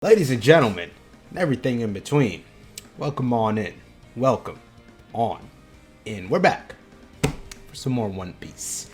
Ladies and gentlemen, and everything in between, welcome on in. Welcome on in. We're back for some more One Piece.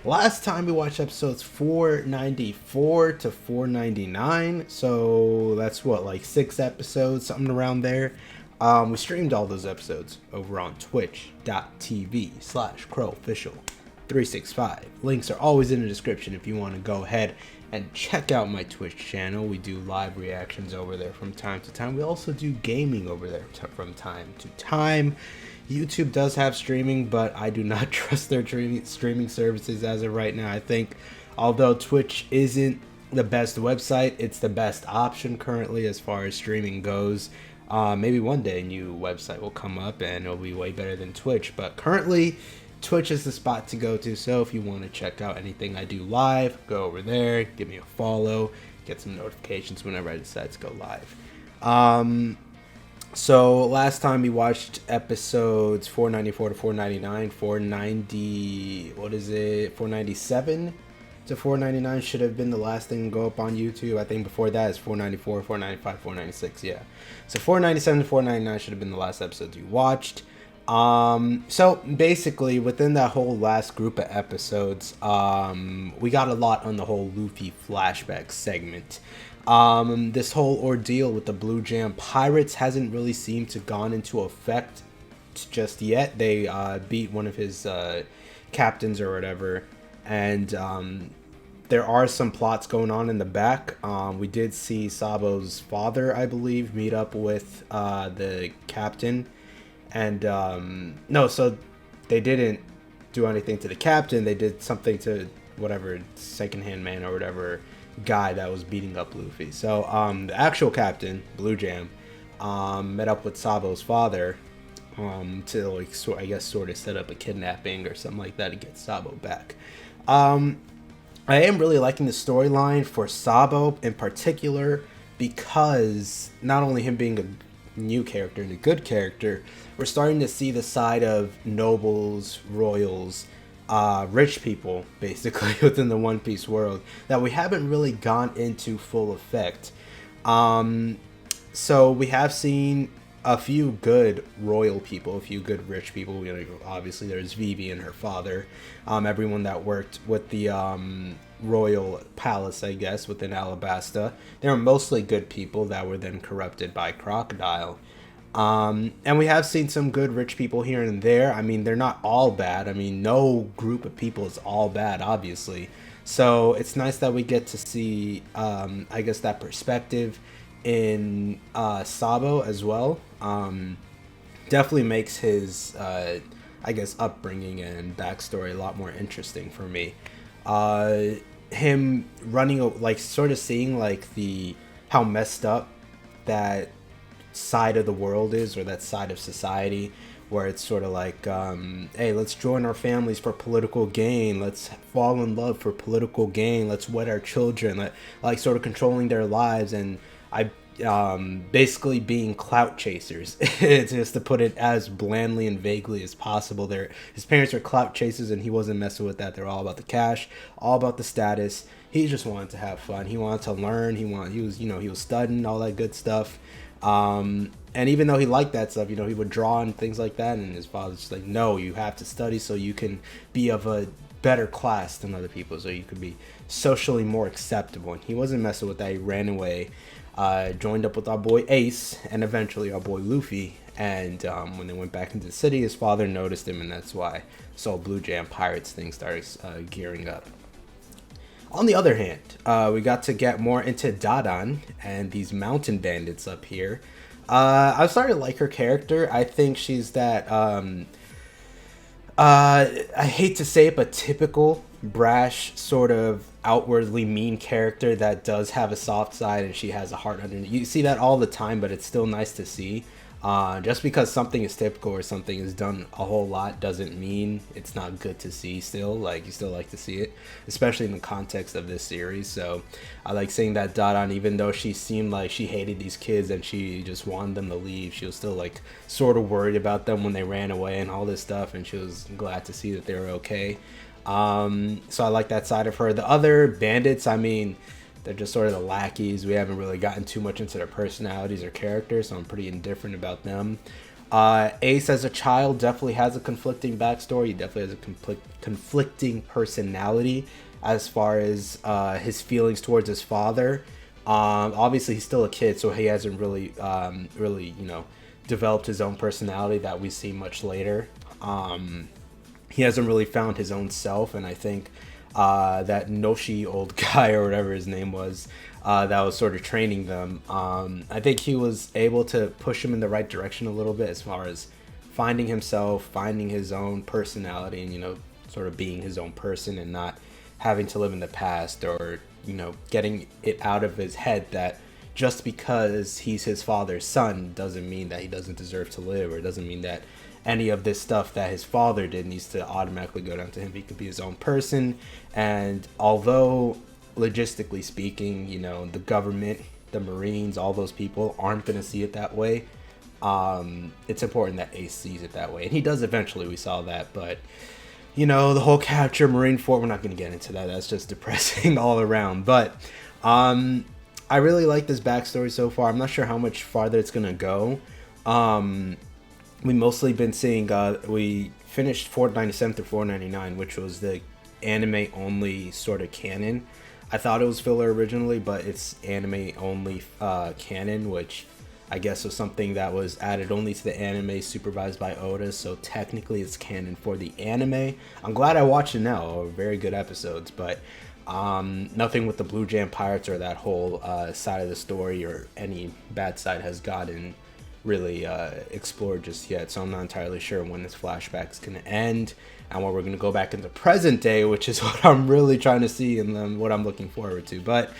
Last time we watched episodes 494 to 499, so that's what, like 6 episodes, something around there. We streamed all those episodes over on twitch.tv/crowofficial365. Links are always in the description if you want to go ahead and check out my Twitch channel. We do live reactions over there from time to time. We also do gaming over there from time to time. YouTube does have streaming, but I do not trust their streaming services as of right now. I think although Twitch isn't the best website, it's the best option currently as far as streaming goes. Maybe one day a new website will come up and it'll be way better than Twitch, but currently Twitch is the spot to go to. So if you want to check out anything I do live, go over there, give me a follow, get some notifications whenever I decide to go live. So last time we watched episodes 494 to 499, 497 to 499 should have been the last thing to go up on YouTube. I think before that is 494, 495, 496, yeah. So 497 to 499 should have been the last episodes you watched. So basically within that whole last group of episodes, we got a lot on the whole Luffy flashback segment. This whole ordeal with the Blue Jam Pirates hasn't really seemed to gone into effect just yet. They beat one of his captains or whatever, and there are some plots going on in the back. We did see Sabo's father, I believe, meet up with the captain. And no, so they didn't do anything to the captain. They did something to whatever secondhand man or whatever guy that was beating up Luffy. So the actual captain, Blue Jam, met up with Sabo's father to, like, I guess sort of set up a kidnapping or something like that to get Sabo back. I am really liking the storyline for Sabo in particular, because not only him being a new character and a good character, we're starting to see the side of nobles, royals, rich people, basically, within the One Piece world that we haven't really gone into full effect. So we have seen a few good royal people, a few good rich people. You know, obviously there's Vivi and her father, everyone that worked with the royal palace, I guess, within Alabasta. They were mostly good people that were then corrupted by Crocodile. And we have seen some good rich people here and there. I mean, they're not all bad. I mean, no group of people is all bad, obviously. So it's nice that we get to see, I guess, that perspective in Sabo as well. Definitely makes his, I guess, upbringing and backstory a lot more interesting for me. Him running, like, sort of seeing, like, how messed up that side of the world is, or that side of society, where it's sort of like, hey, let's join our families for political gain, let's fall in love for political gain, let's wed our children, like sort of controlling their lives, and basically being clout chasers. It's just to put it as blandly and vaguely as possible. His parents were clout chasers, and he wasn't messing with that. They're all about the cash, all about the status. He just wanted to have fun. He wanted to learn. He was studying, all that good stuff. And even though he liked that stuff, he would draw and things like that, and his father's just like, no, you have to study so you can be of a better class than other people, so you could be socially more acceptable. And he wasn't messing with that. He ran away, joined up with our boy Ace, and eventually our boy Luffy. And when they went back into the city, his father noticed him, and that's why this whole Blue Jam Pirates thing started gearing up. On the other hand, we got to get more into Dadan and these mountain bandits up here. I started to like her character. I think she's that, I hate to say it, but typical brash, sort of outwardly mean character that does have a soft side, and she has a heart underneath. You see that all the time, but it's still nice to see. Just because something is typical or something is done a whole lot doesn't mean it's not good to see still. Like, you still like to see it, especially in the context of this series. So I like seeing that Dadan, even though she seemed like she hated these kids and she just wanted them to leave, she was still, like, sort of worried about them when they ran away and all this stuff, and she was glad to see that they were okay. So I like that side of her. The other bandits, I mean, They're just sort of the lackeys. We haven't really gotten too much into their personalities or characters, so I'm pretty indifferent about them. Ace as a child definitely has a conflicting backstory. He definitely has a conflicting personality as far as his feelings towards his father. Obviously, he's still a kid, so he hasn't really, developed his own personality that we see much later. He hasn't really found his own self, and I think that Noshi old guy or whatever his name was that was sort of training them, I think he was able to push him in the right direction a little bit as far as finding himself, finding his own personality, and sort of being his own person and not having to live in the past, or getting it out of his head that just because he's his father's son doesn't mean that he doesn't deserve to live, or doesn't mean that any of this stuff that his father did needs to automatically go down to him. He could be his own person. And although logistically speaking, the government, the Marines, all those people aren't going to see it that way, it's important that Ace sees it that way. And he does eventually, we saw that. But, the whole capture Marine Fort, we're not going to get into that. That's just depressing all around. But I really like this backstory so far. I'm not sure how much farther it's going to go. We mostly been seeing, we finished 497 through 499, which was the anime only sort of canon. I thought it was filler originally, but it's anime only canon, which I guess was something that was added only to the anime supervised by Oda, so technically it's canon for the anime. I'm glad I watched it now. Very good episodes, but nothing with the Blue Jam Pirates or that whole side of the story or any bad side has gotten really explored just yet, so I'm not entirely sure when this flashback is going to end and when we're going to go back into present day, which is what I'm really trying to see and what I'm looking forward to. But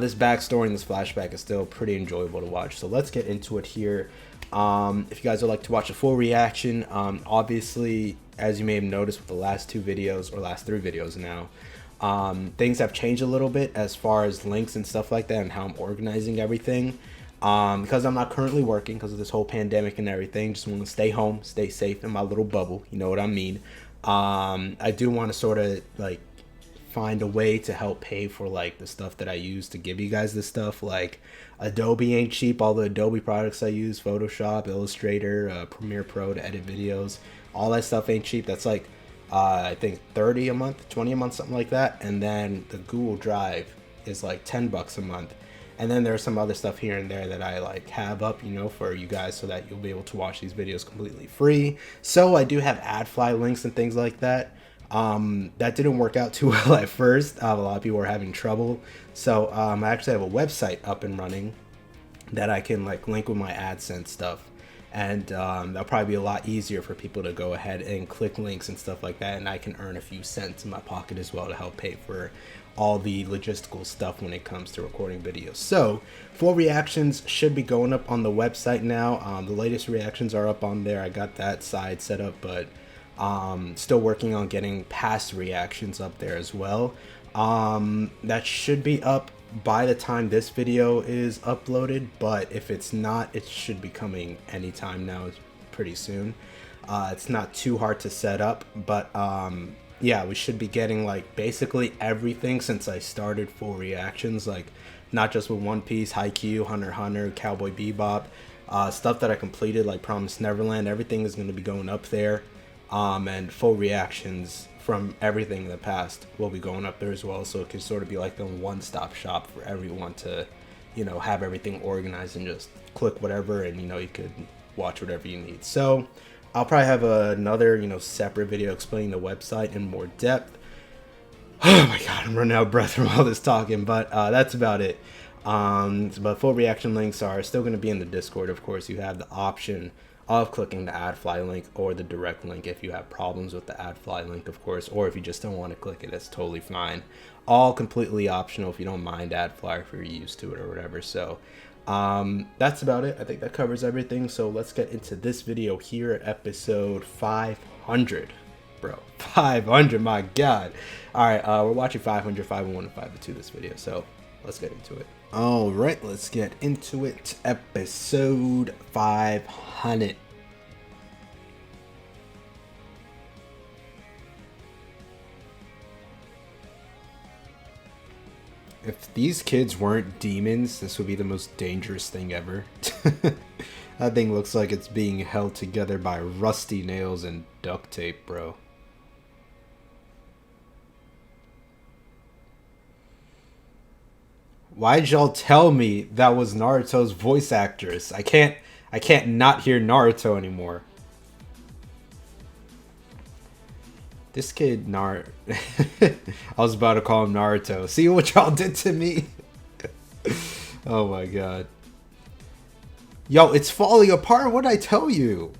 this backstory and this flashback is still pretty enjoyable to watch, so let's get into it here. If you guys would like to watch a full reaction, obviously, as you may have noticed with the last two videos, or last three videos now, things have changed a little bit as far as links and stuff like that and how I'm organizing everything. Because I'm not currently working because of this whole pandemic and everything, just want to stay home, stay safe in my little bubble, you know what I mean. I do want to sort of like find a way to help pay for like the stuff that I use to give you guys this stuff. Like Adobe ain't cheap. All the Adobe products I use, Photoshop, Illustrator, Premiere Pro to edit videos, all that stuff ain't cheap. That's like I think 30 a month, 20 a month, something like that. And then the Google Drive is like $10 a month. And then there's some other stuff here and there that I like have up, for you guys so that you'll be able to watch these videos completely free. So I do have AdFly links and things like that. That didn't work out too well at first. A lot of people were having trouble. So I actually have a website up and running that I can like link with my AdSense stuff. And that'll probably be a lot easier for people to go ahead and click links and stuff like that. And I can earn a few cents in my pocket as well to help pay for all the logistical stuff when it comes to recording videos. So full reactions should be going up on the website now. The latest reactions are up on there. I got that side set up, but still working on getting past reactions up there as well. That should be up by the time this video is uploaded, but if it's not, it should be coming anytime now. It's pretty soon. It's not too hard to set up, but yeah, we should be getting like basically everything since I started full reactions, like not just with One Piece, Haikyuu, Hunter x Hunter, Cowboy Bebop, stuff that I completed like Promised Neverland. Everything is going to be going up there, and full reactions from everything in the past will be going up there as well, so it can sort of be like the one-stop shop for everyone to have everything organized and just click whatever, and you could watch whatever you need. So I'll probably have another separate video explaining the website in more depth. Oh my god, I'm running out of breath from all this talking, but that's about it. But full reaction links are still going to be in the Discord. Of course, you have the option of clicking the AdFly link or the direct link if you have problems with the AdFly link, of course, or if you just don't want to click it, that's totally fine. All completely optional if you don't mind AdFly, if you're used to it or whatever. So that's about it. I think that covers everything. So let's get into this video here at episode 500. Bro, 500, my god. All right, we're watching 500, 501, and 502 this video, so let's get into it. All right, let's get into it. Episode 500. If these kids weren't demons, this would be the most dangerous thing ever. That thing looks like it's being held together by rusty nails and duct tape, bro. Why'd y'all tell me that was Naruto's voice actress? I can't not hear Naruto anymore. This kid, I was about to call him Naruto. See what y'all did to me? Oh my god. Yo, it's falling apart. What'd I tell you?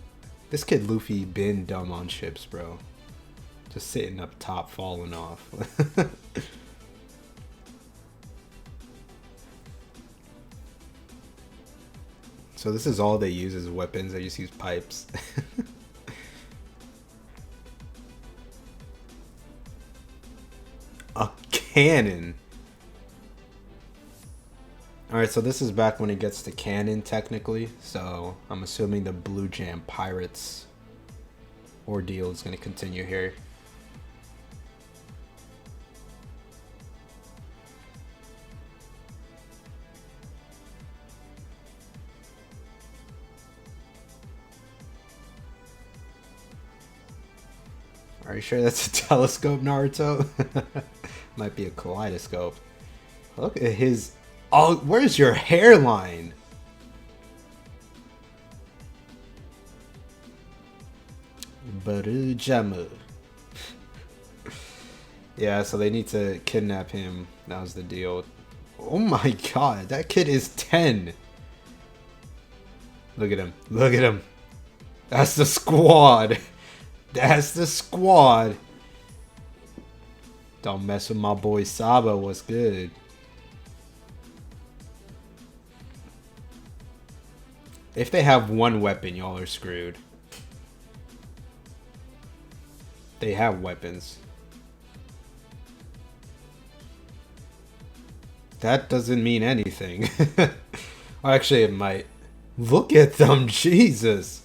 This kid Luffy been dumb on ships, bro. Just sitting up top, falling off. So this is all they use as weapons. They just use pipes. A cannon. Alright, so this is back when it gets to canon, technically. So I'm assuming the Blue Jam Pirates ordeal is going to continue here. Are you sure that's a telescope, Naruto? Might be a kaleidoscope. Look at his... Oh, where's your hairline? Barujama. Yeah, so they need to kidnap him. That was the deal. Oh my god, that kid is 10. Look at him. Look at him. That's the squad. That's the squad. Don't mess with my boy Saba. What's good? If they have one weapon, y'all are screwed. They have weapons. That doesn't mean anything. Well, actually, it might. Look at them, Jesus.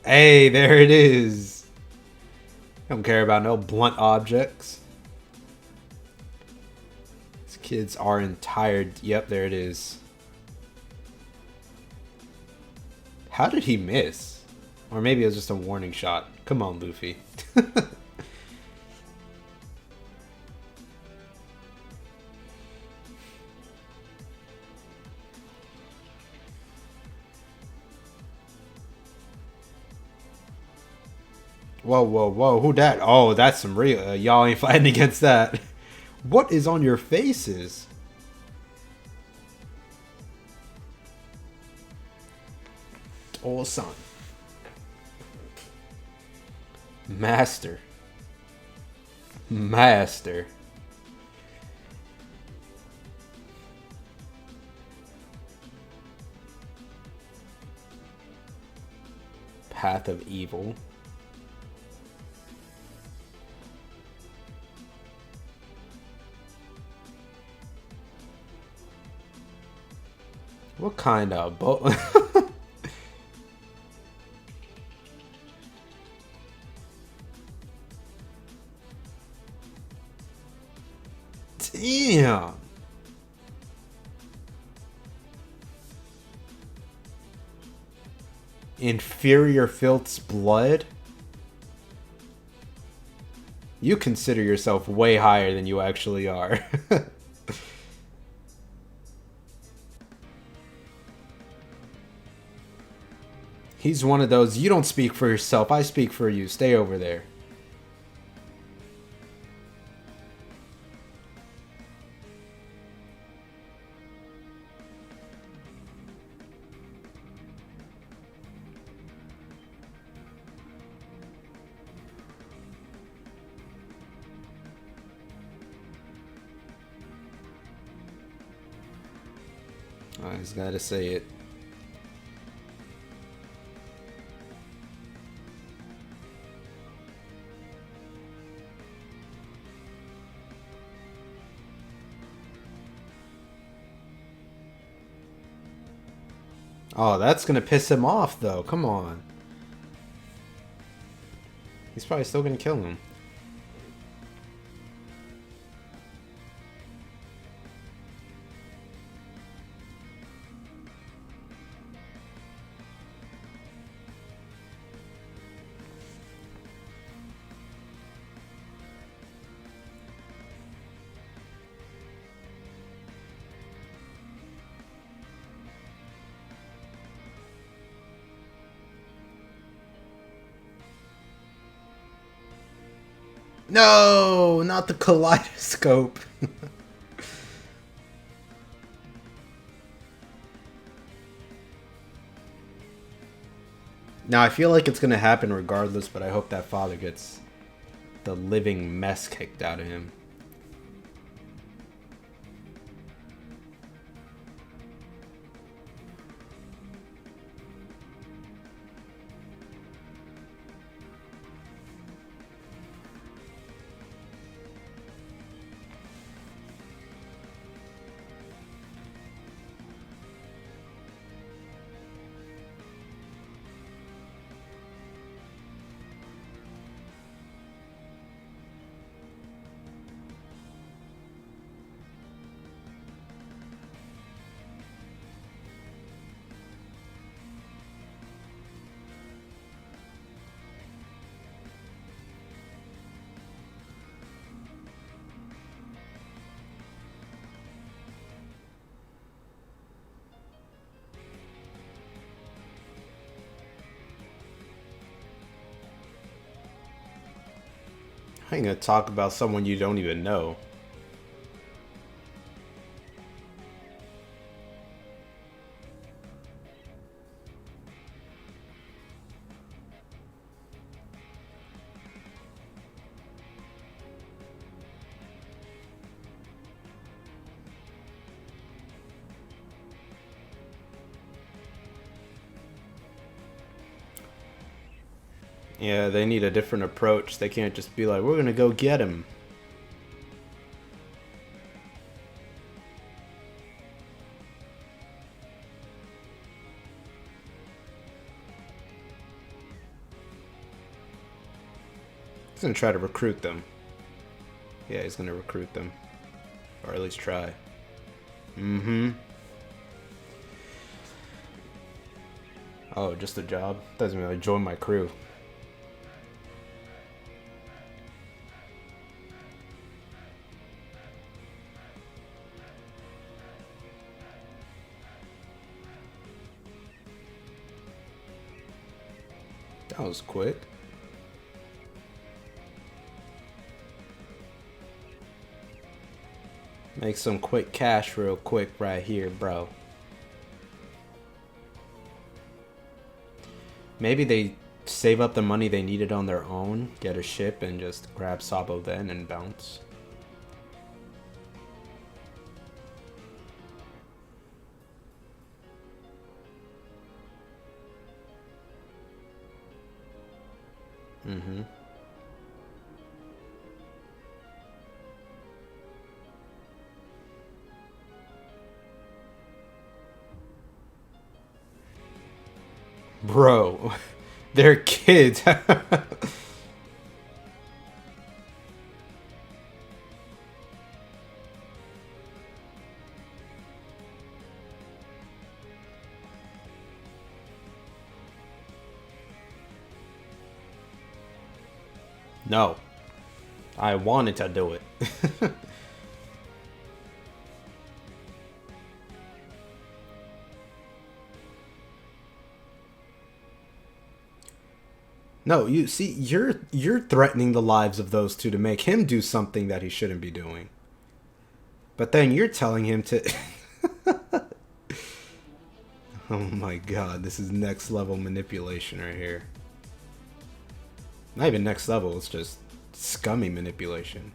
Hey, there it is. Don't care about no blunt objects. These kids aren't tired. Yep, there it is. How did he miss? Or maybe it was just a warning shot. Come on, Luffy. Whoa, whoa, whoa. Who that? Oh, that's some real... y'all ain't fighting against that. What is on your faces? Oh, son. Master. Master. Path of evil. What kind of boat? Damn. Inferior filth's blood? You consider yourself way higher than you actually are. He's one of those, you don't speak for yourself, I speak for you. Stay over there. I just gotta say it. Oh, that's gonna piss him off, though. Come on. He's probably still gonna kill him. No, not the kaleidoscope. Now, I feel like it's going to happen regardless, but I hope that father gets the living mess kicked out of him. I ain't gonna talk about someone you don't even know. Yeah, they need a different approach. They can't just be like, we're gonna go get him. He's gonna try to recruit them. Yeah, he's gonna recruit them. Or at least try. Mm-hmm. Oh, just a job? Doesn't really join my crew. That was quick. Make some quick cash real quick right here, bro. Maybe they save up the money they needed on their own, get a ship, and just grab Sabo then and bounce. Mm-hmm. Bro, they're kids. No. I wanted to do it. No, you see, you're threatening the lives of those two to make him do something that he shouldn't be doing. But then you're telling him to... Oh my god, this is next level manipulation right here. Not even next level, it's just scummy manipulation.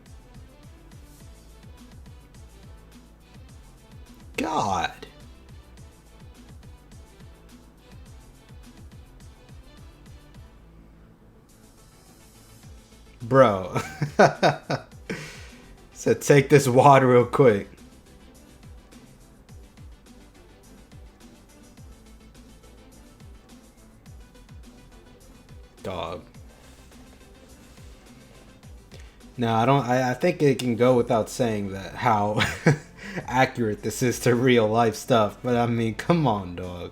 God. Bro. So take this water real quick. Dog. No, I don't. I think it can go without saying that how accurate this is to real life stuff. But I mean, come on, dog.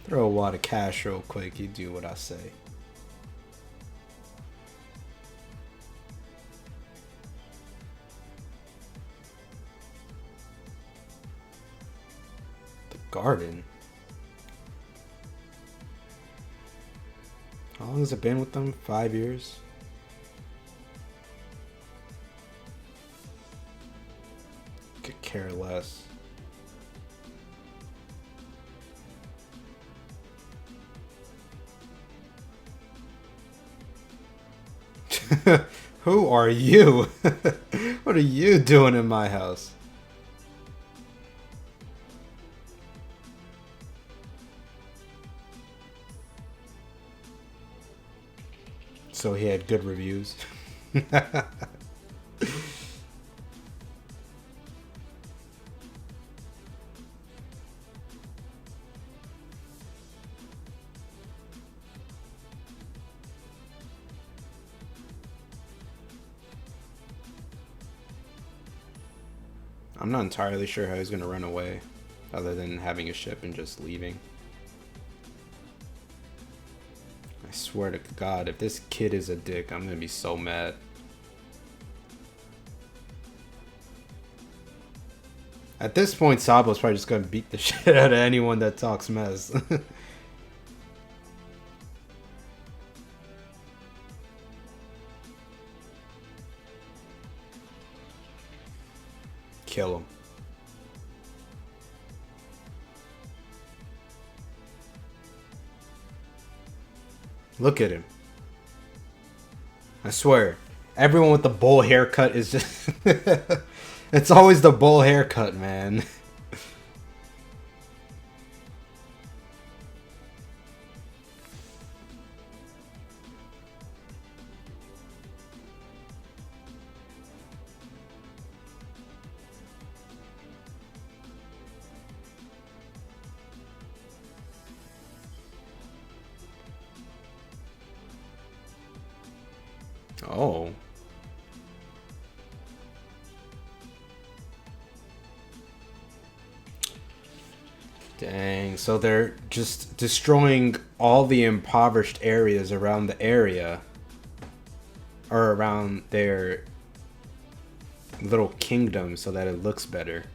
Throw a wad of cash real quick. You do what I say. The garden. How long has it been with them? 5 years? Could care less. Who are you? What are you doing in my house? So he had good reviews. I'm not entirely sure how he's gonna run away, other than having a ship and just leaving. I swear to God, if this kid is a dick, I'm gonna be so mad. At this point, Sabo's probably just gonna beat the shit out of anyone that talks mess. Kill him. Look at him. I swear, everyone with the bowl haircut is just... It's always the bowl haircut, man. Oh. Dang, so they're just destroying all the impoverished areas around the area. Or around their little kingdom so that it looks better.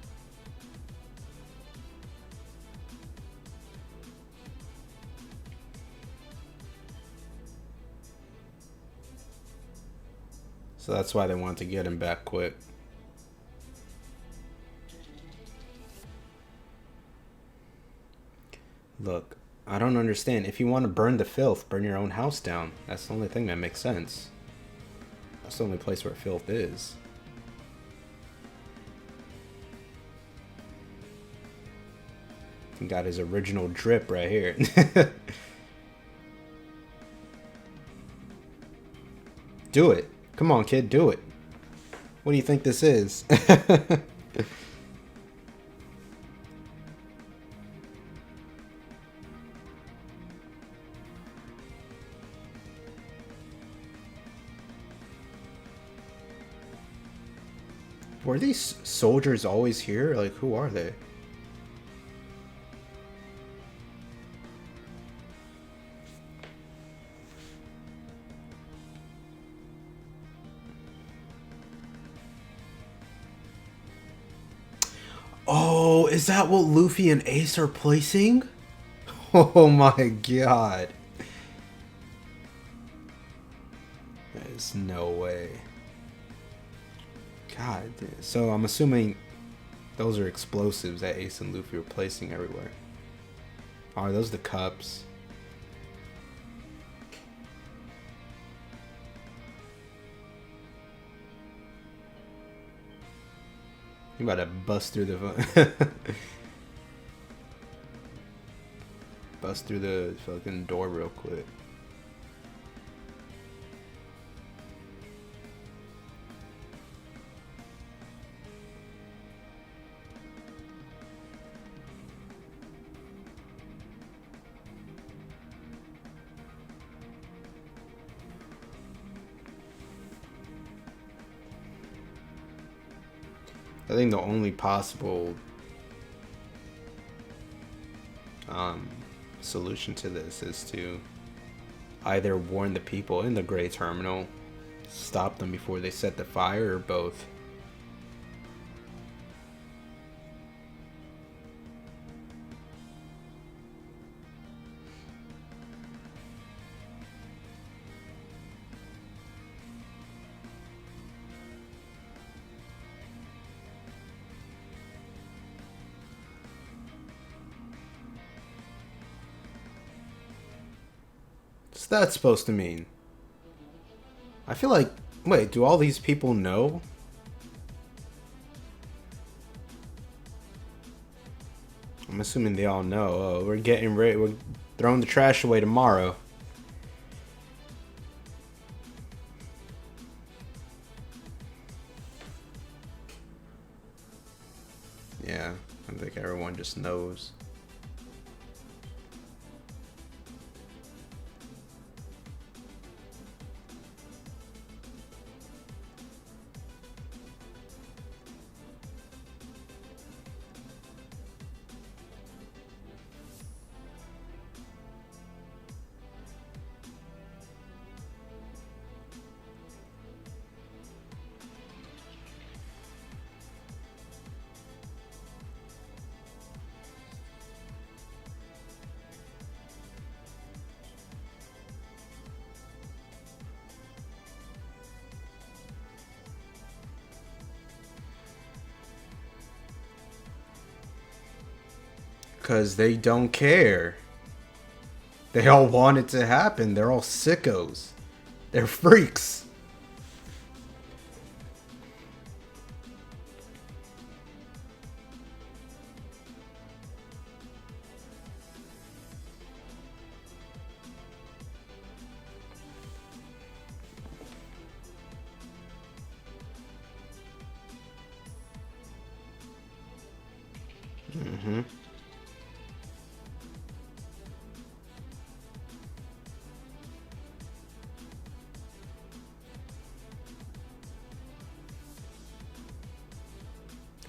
So that's why they want to get him back quick. Look, I don't understand. If you want to burn the filth, burn your own house down. That's the only thing that makes sense. That's the only place where filth is. He got his original drip right here. Do it. Come on, kid, do it. What do you think this is? Were these soldiers always here? Like, who are they? Oh, is that what Luffy and Ace are placing? Oh my god. There's no way. God, so I'm assuming those are explosives that Ace and Luffy are placing everywhere. Are those the cups? You about to bust through the bust through the fucking door real quick. I think the only possible solution to this is to either warn the people in the Gray Terminal, stop them before they set the fire, or both. What's that supposed to mean? I feel like... Wait, do all these people know? I'm assuming they all know. Oh, we're getting ready. We're throwing the trash away tomorrow. Yeah, I think everyone just knows. Because they don't care. They all want it to happen. They're all sickos. They're freaks. Mm-hmm.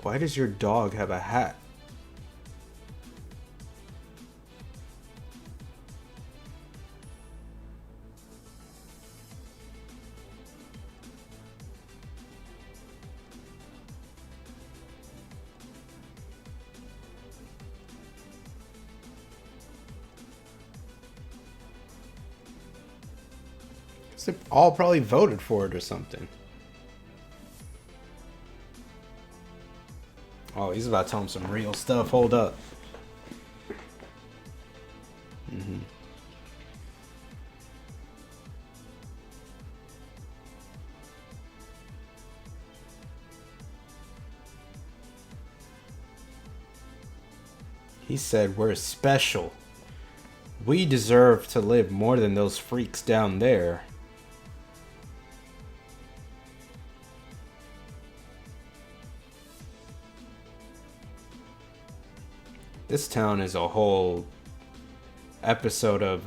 Why does your dog have a hat? They all probably voted for it or something. Oh, he's about to tell him some real stuff. Hold up. Mm-hmm. He said, we're special. We deserve to live more than those freaks down there. This town is a whole episode of,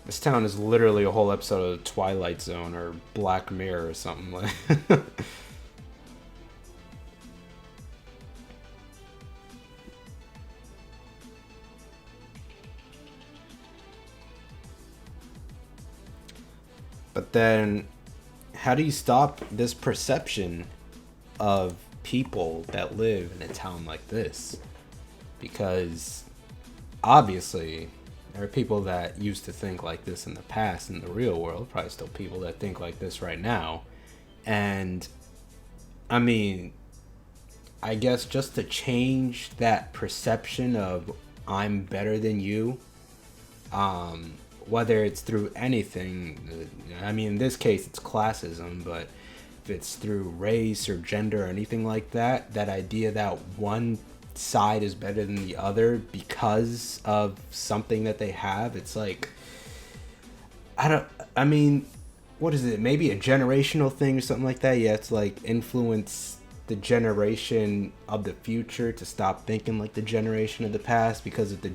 This town is literally a whole episode of Twilight Zone or Black Mirror or something like. But then, how do you stop this perception of people that live in a town like this? Because obviously there are people that used to think like this in the past in the real world, probably still people that think like this right now. And I mean, I guess just to change that perception of I'm better than you, whether it's through anything, I mean, in this case, it's classism, but if it's through race or gender or anything like that, that idea that one side is better than the other because of something that they have, it's like, I mean, what is it? Maybe a generational thing or something like that? Yeah, it's like influence the generation of the future to stop thinking like the generation of the past, because if the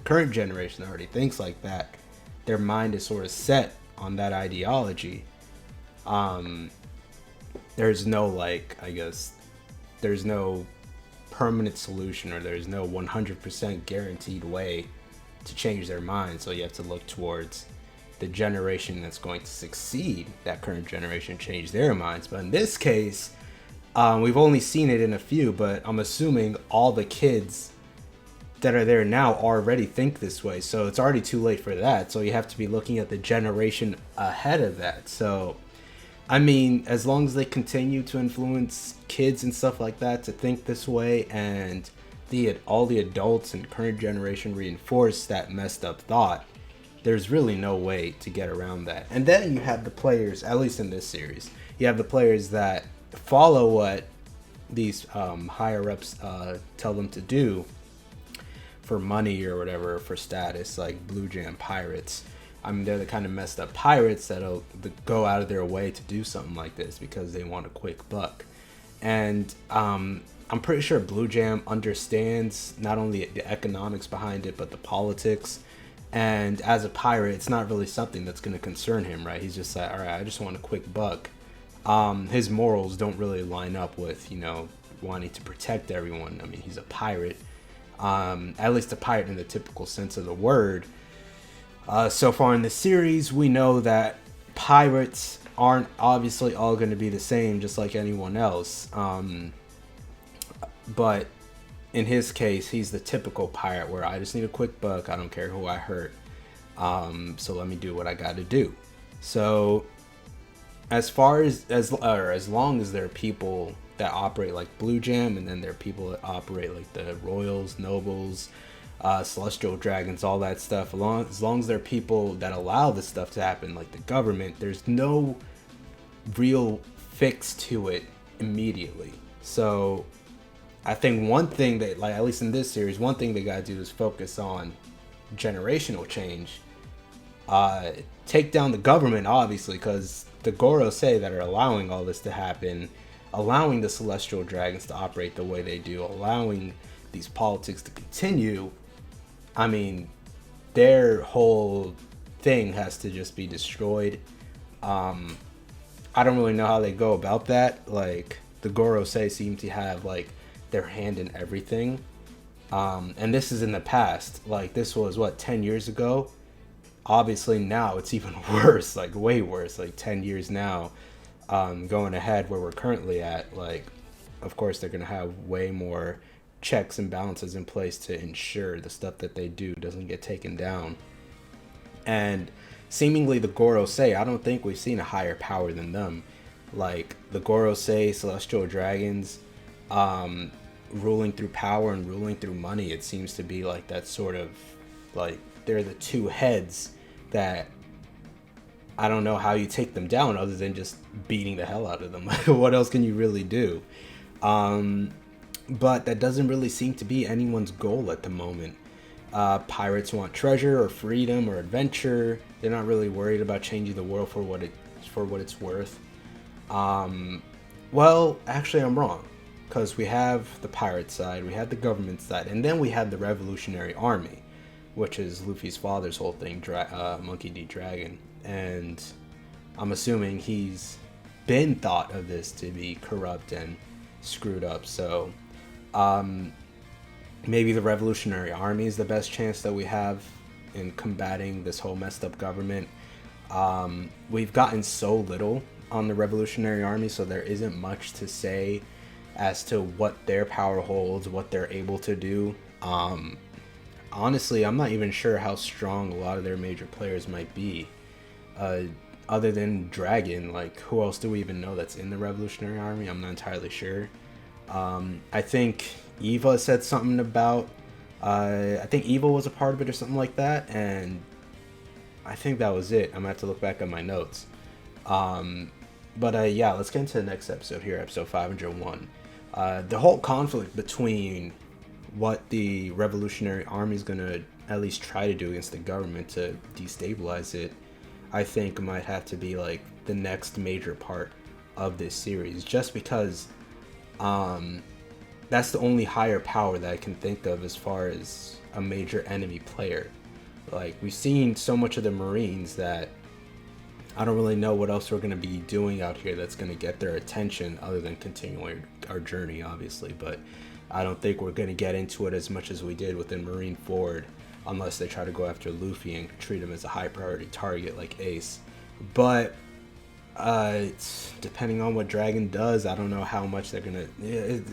current generation already thinks like that, their mind is sort of set on that ideology. There's no, like, I guess there's no permanent solution, or there's no 100% guaranteed way to change their mind, so you have to look towards the generation that's going to succeed that current generation change their minds. But in this case, we've only seen it in a few, but I'm assuming all the kids that are there now already think this way. So it's already too late for that. So you have to be looking at the generation ahead of that. So, I mean, as long as they continue to influence kids and stuff like that to think this way and all the adults in current generation reinforce that messed up thought, there's really no way to get around that. And then you have the players, at least in this series, you have the players that follow what these higher ups tell them to do for money or whatever, for status, like Blue Jam pirates. I mean, they're the kind of messed up pirates that'll go out of their way to do something like this because they want a quick buck. And I'm pretty sure Blue Jam understands not only the economics behind it, but the politics. And as a pirate, it's not really something that's going to concern him, right? He's just like, all right, I just want a quick buck. His morals don't really line up with, wanting to protect everyone. I mean, he's a pirate, at least a pirate in the typical sense of the word. So far in the series, we know that pirates aren't obviously all going to be the same, just like anyone else. But in his case, he's the typical pirate where I just need a quick buck. I don't care who I hurt. So let me do what I got to do. So as long as there are people that operate like Blue Jam, and then there are people that operate like the royals, nobles, celestial dragons, all that stuff, as long as there are people that allow this stuff to happen, like the government, there's no real fix to it immediately. So I think one thing that, like, at least in this series, one thing they gotta do is focus on generational change. Take down the government, obviously, because the Gorosei that are allowing all this to happen, allowing the celestial dragons to operate the way they do, allowing these politics to continue, I mean, their whole thing has to just be destroyed. I don't really know how they go about that. Like, the Gorosei seem to have, like, their hand in everything. And this is in the past. Like, this was, 10 years ago? Obviously, now it's even worse, like, way worse. Like, 10 years now, going ahead where we're currently at, like, of course, they're going to have way more checks and balances in place to ensure the stuff that they do doesn't get taken down. And seemingly the Gorosei, I don't think we've seen a higher power than them. Like, the Gorosei, celestial dragons, ruling through power and ruling through money, it seems to be like that sort of, like, they're the two heads that I don't know how you take them down other than just beating the hell out of them. What else can you really do? But that doesn't really seem to be anyone's goal at the moment. Pirates want treasure or freedom or adventure. They're not really worried about changing the world for what it's worth. Well, actually, I'm wrong. Because we have the pirate side, we have the government side, and then we have the Revolutionary Army, which is Luffy's father's whole thing, Monkey D. Dragon. And I'm assuming he's been thought of this to be corrupt and screwed up. So maybe the Revolutionary Army is the best chance that we have in combating this whole messed up government. We've gotten so little on the Revolutionary Army, so there isn't much to say as to what their power holds, what they're able to do. Honestly, I'm not even sure how strong a lot of their major players might be. Other than Dragon, like, who else do we even know that's in the Revolutionary Army? I'm not entirely sure. I think Eva said something about, I think Eva was a part of it or something like that, and I think that was it. I'm gonna have to look back at my notes. But yeah, let's get into the next episode here, episode 501. The whole conflict between what the Revolutionary Army is going to at least try to do against the government to destabilize it, I think might have to be like the next major part of this series, just because that's the only higher power that I can think of as far as a major enemy player. Like, we've seen so much of the Marines that I don't really know what else we're going to be doing out here that's going to get their attention other than continuing our journey, obviously. But I don't think we're going to get into it as much as we did within Marineford, unless they try to go after Luffy and treat him as a high priority target like Ace. But it's depending on what Dragon does, I don't know how much they're going to...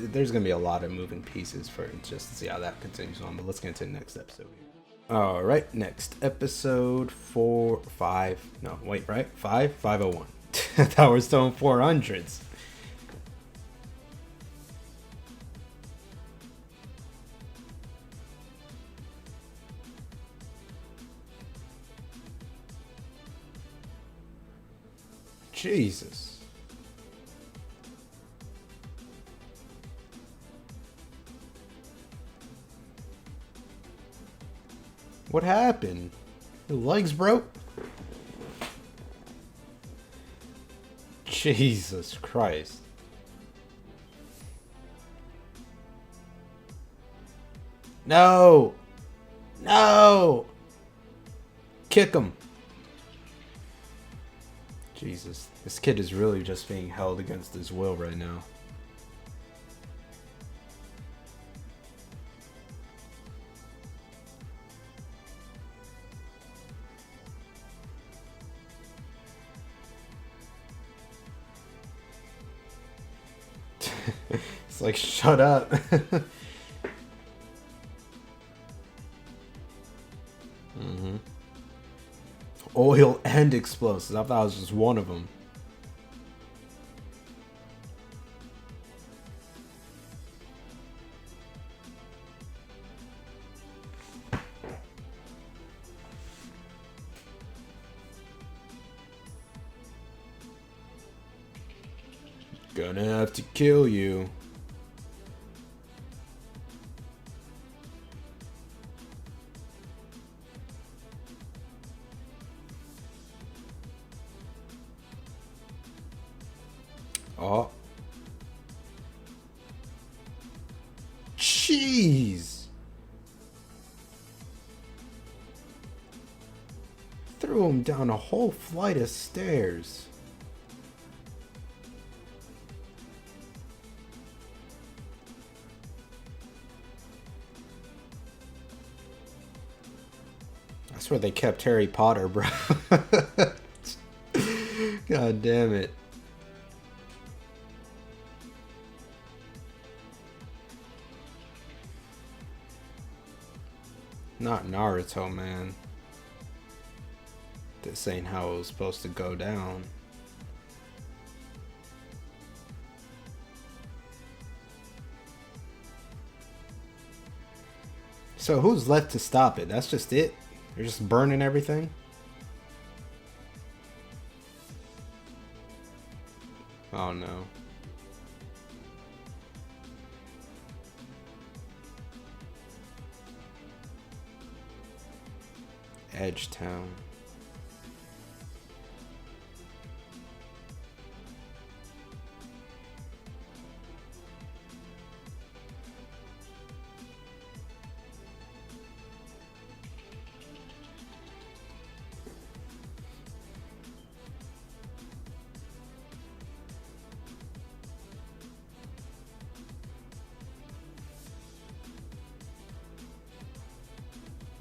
there's going to be a lot of moving pieces for just to see how that continues on. But let's get into the next episode. Alright, next episode 501. I thought we're still in 400s. Jesus. What happened? Your legs broke? Jesus Christ. No! No! Kick him. Jesus. This kid is really just being held against his will right now. It's like, shut up. Oil and explosives. I thought it was just one of them. Gonna have to kill you. Oh. Jeez. Threw him down a whole flight of stairs. That's where they kept Harry Potter, bro. God damn it. Not Naruto, man. This ain't how it was supposed to go down. So who's left to stop it? That's just it? They're just burning everything? Oh no. Edgetown.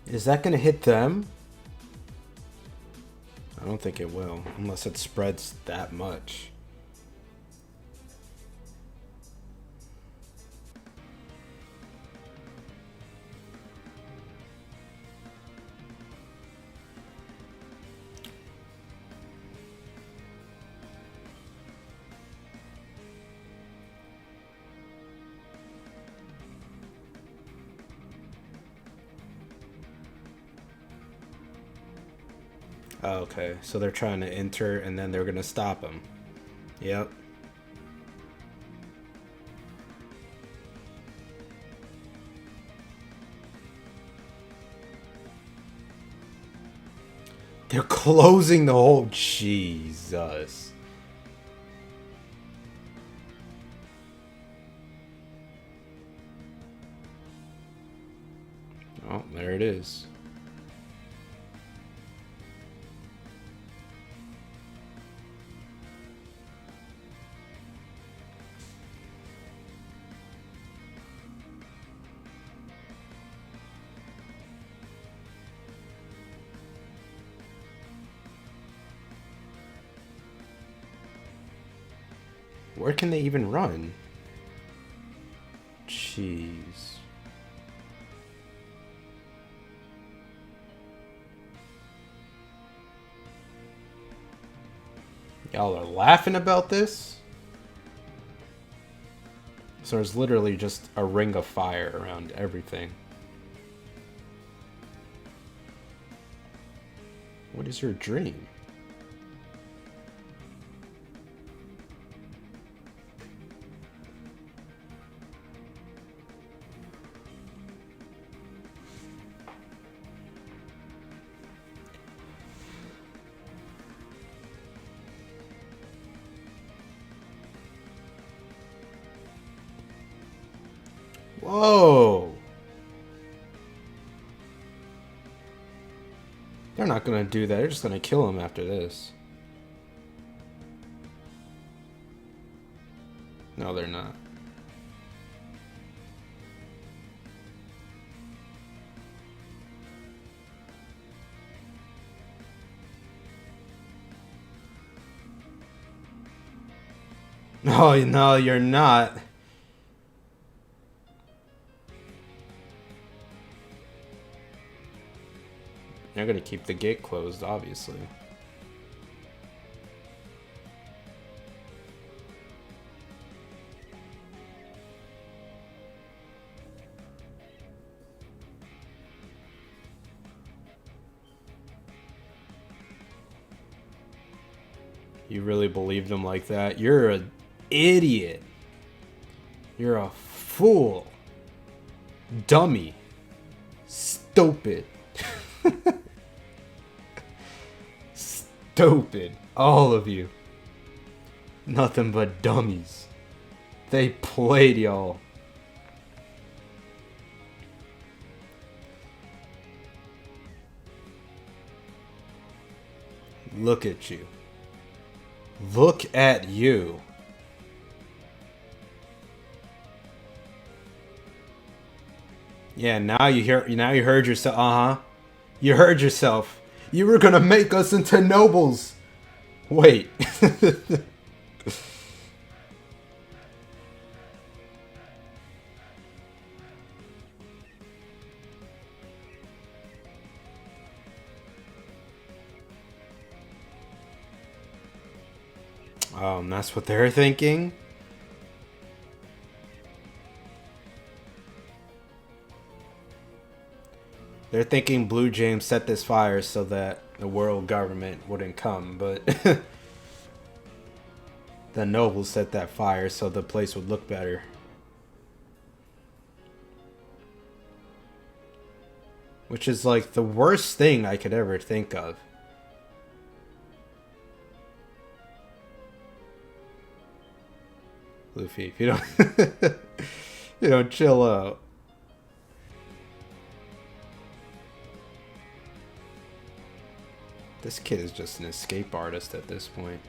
Is that gonna hit them? I don't think it will, unless it spreads that much. Oh, okay, so they're trying to enter and then they're gonna stop him. Yep. They're closing the whole... Jesus. Oh, there it is. Where can they even run? Jeez. Y'all are laughing about this? So there's literally just a ring of fire around everything. What is your dream? Whoa. They're not gonna do that. They're just gonna kill him after this. No, they're not. Oh, no, you're not. They're gonna keep the gate closed, obviously. You really believe them like that? You're an idiot. You're a fool. Dummy. Stupid. Stupid. All of you. Nothing but dummies. They played y'all. Look at you. Look at you. Yeah, now you heard yourself. Uh-huh. You heard yourself. You were gonna make us into nobles. Wait. That's what they're thinking? They're thinking Blue James set this fire so that the world government wouldn't come, but the nobles set that fire so the place would look better. Which is like the worst thing I could ever think of. Luffy, if you don't you don't chill out. This kid is just an escape artist at this point.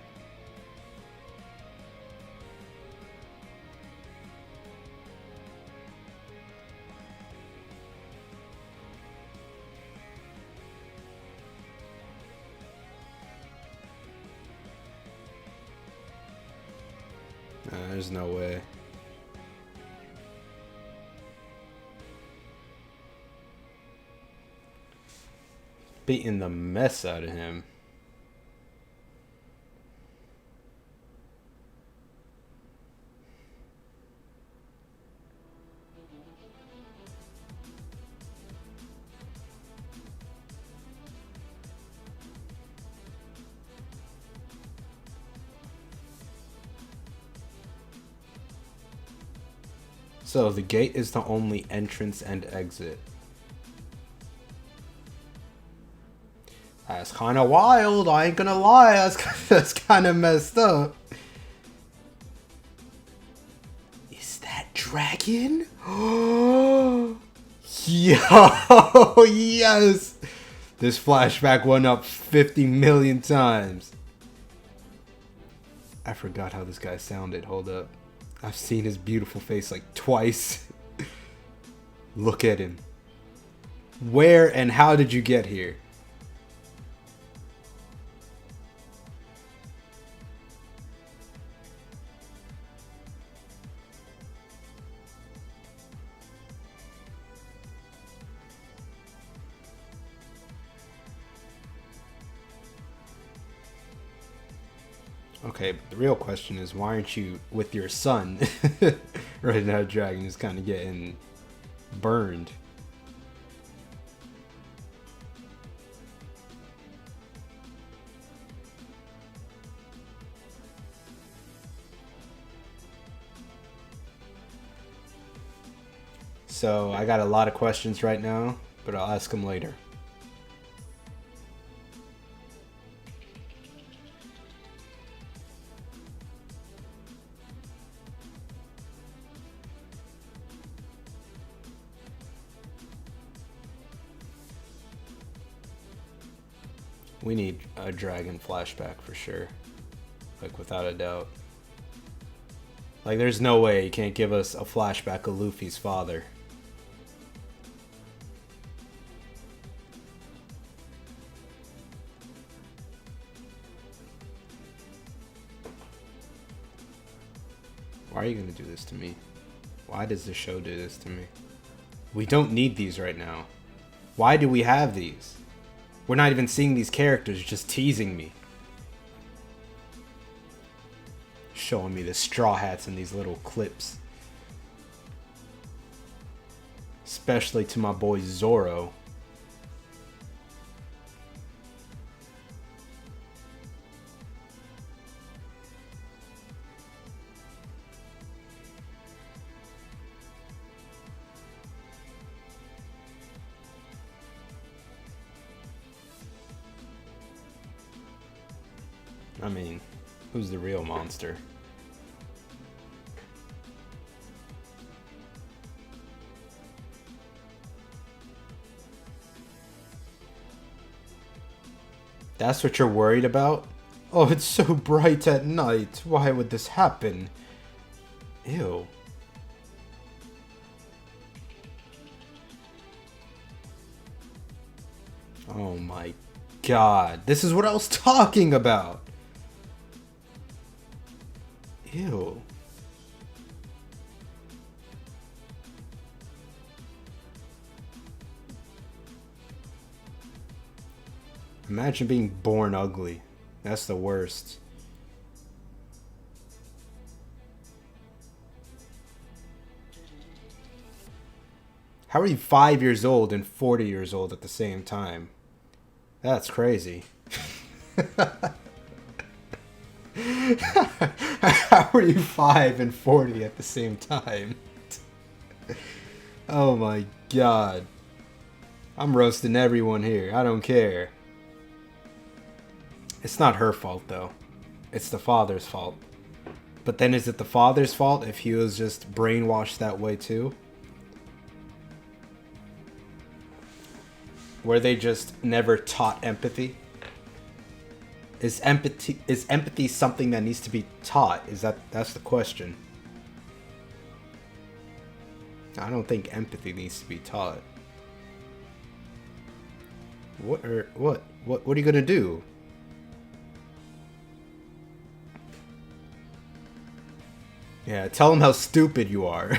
There's no way. Beating the mess out of him. So the gate is the only entrance and exit. That's kind of wild, I ain't gonna lie. That's kind of messed up. Is that dragon? Oh, yo, yes. This flashback went up 50 million times. I forgot how this guy sounded. Hold up. I've seen his beautiful face like twice. Look at him. Where and how did you get here? Okay, but the real question is, why aren't you with your son? Right now, Dragon is kind of getting burned. So, I got a lot of questions right now, but I'll ask them later. We need a dragon flashback for sure. Like, without a doubt. Like, there's no way you can't give us a flashback of Luffy's father. Why are you gonna do this to me? Why does the show do this to me? We don't need these right now. Why do we have these? We're not even seeing these characters, just teasing me. Showing me the straw hats in these little clips. Especially to my boy Zoro. I mean, who's the real monster? That's what you're worried about? Oh, it's so bright at night. Why would this happen? Ew. Oh my god. This is what I was talking about. Ew. Imagine being born ugly. That's the worst. How are you 5 years old and 40 years old at the same time? That's crazy. How are you 5 and 40 at the same time? Oh my god. I'm roasting everyone here. I don't care. It's not her fault though. It's the father's fault. But then is it the father's fault if he was just brainwashed that way too? Were they just never taught empathy? Is empathy something that needs to be taught? That's the question. I don't think empathy needs to be taught. What are you gonna do? Yeah, tell them how stupid you are.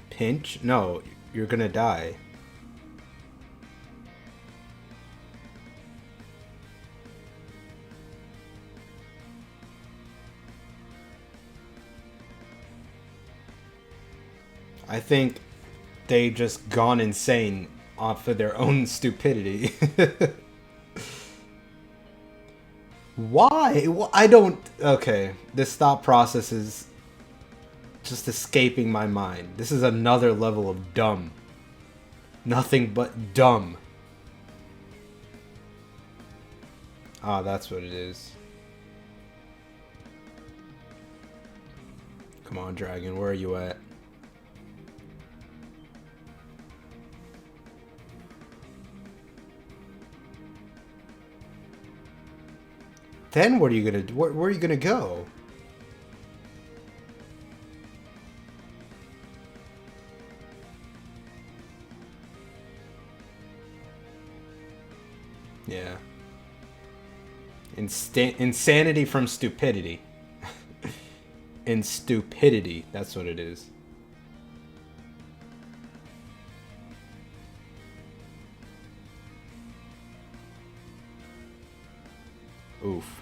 Pinch? No, you're gonna die. I think they just gone insane off of their own stupidity. Why? I don't... Okay, this thought process is just escaping my mind. This is another level of dumb. Nothing but dumb. Ah, that's what it is. Come on, Dragon, where are you at? Then what are you gonna do? Where are you gonna go? Yeah. Insanity from stupidity. In stupidity, that's what it is. Oof.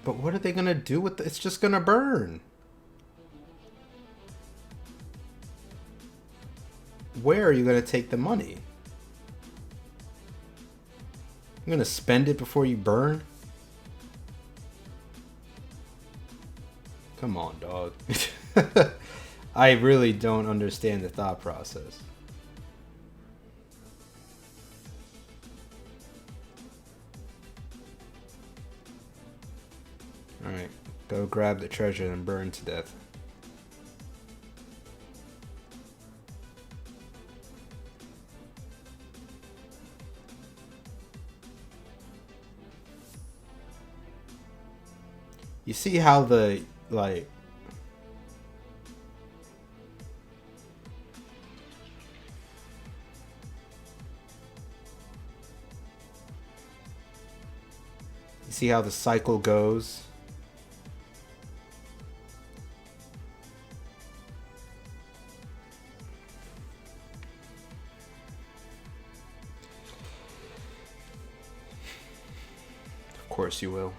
But what are they gonna do with it? It's just gonna burn. Where are you gonna take the money? You're gonna spend it before you burn? Come on, dog. I really don't understand the thought process. Alright, Go grab the treasure and burn to death. You see how the, like... You see how the cycle goes? Of course you will.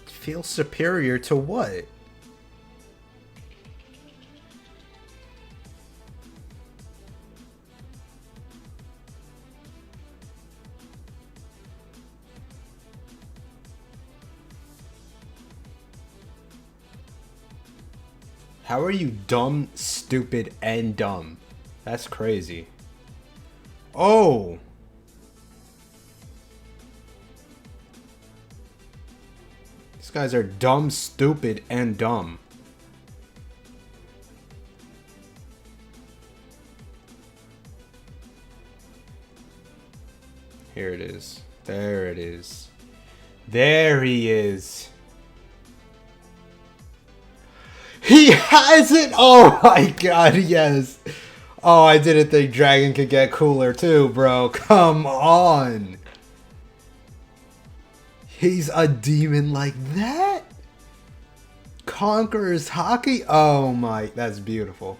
Feel superior to what? How are you dumb, stupid, and dumb? That's crazy. Oh! These guys are dumb, stupid, and dumb. Here it is. There it is. There he is. He has it! Oh my god, yes. Oh, I didn't think Dragon could get cooler too, bro. Come on. He's a demon like that? Conqueror's Hockey? Oh my, that's beautiful.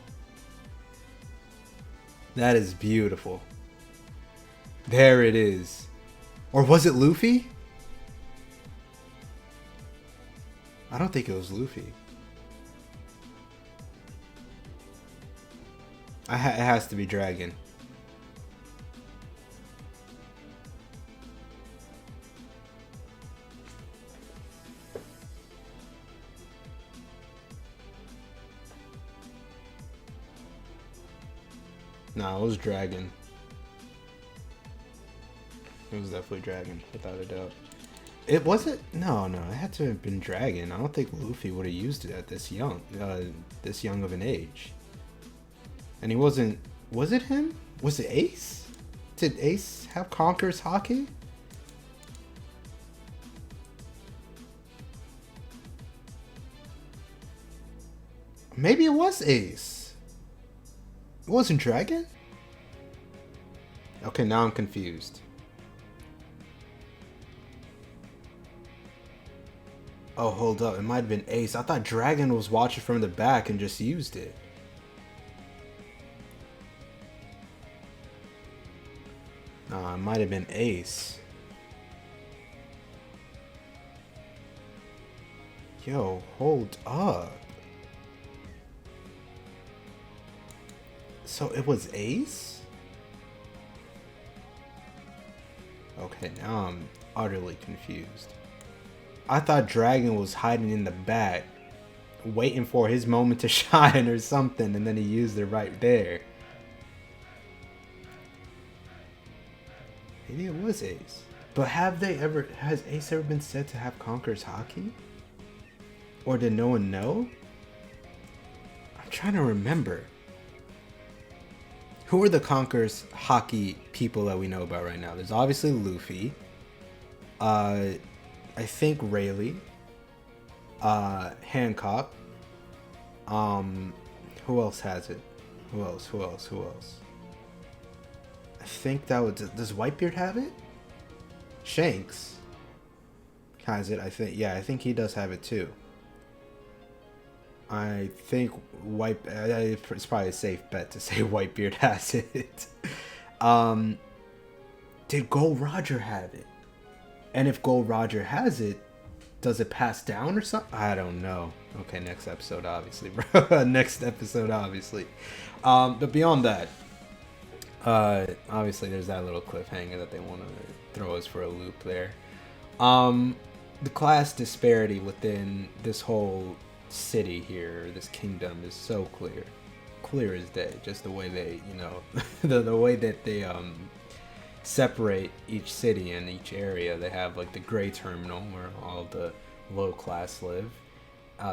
That is beautiful. There it is. Or was it Luffy? I don't think it was Luffy. It has to be Dragon. No, it was Dragon. It was definitely Dragon, without a doubt. It wasn't. No, it had to have been Dragon. I don't think Luffy would have used it at this young of an age. And he wasn't. Was it him? Was it Ace? Did Ace have Conqueror's Hockey? Maybe it was Ace. It wasn't Dragon? Okay, now I'm confused. Oh, hold up. It might have been Ace. I thought Dragon was watching from the back and just used it. It might have been Ace. Yo, hold up. So it was Ace? Okay, now I'm utterly confused. I thought Dragon was hiding in the back, waiting for his moment to shine or something, and then he used it right there. Maybe it was Ace. But has Ace ever been said to have Conqueror's Hockey? Or did no one know? I'm trying to remember. Who are the Conqueror's Hockey people that we know about right now? There's obviously Luffy. I think Rayleigh. Hancock. Who else has it? Who else? I think that would... Does Whitebeard have it? Shanks has it, I think. Yeah, I think he does have it too. I think it's probably a safe bet to say Whitebeard has it. Did Gold Roger have it? And if Gold Roger has it, does it pass down or something? I don't know. Okay, next episode, obviously, bro. Next episode, obviously. But beyond that, Obviously there's that little cliffhanger that they want to throw us for a loop there. Um, the class disparity within this whole city here, this kingdom, is so clear as day. Just the way they, the way that they separate each city and each area. They have like the gray terminal where all the low class live,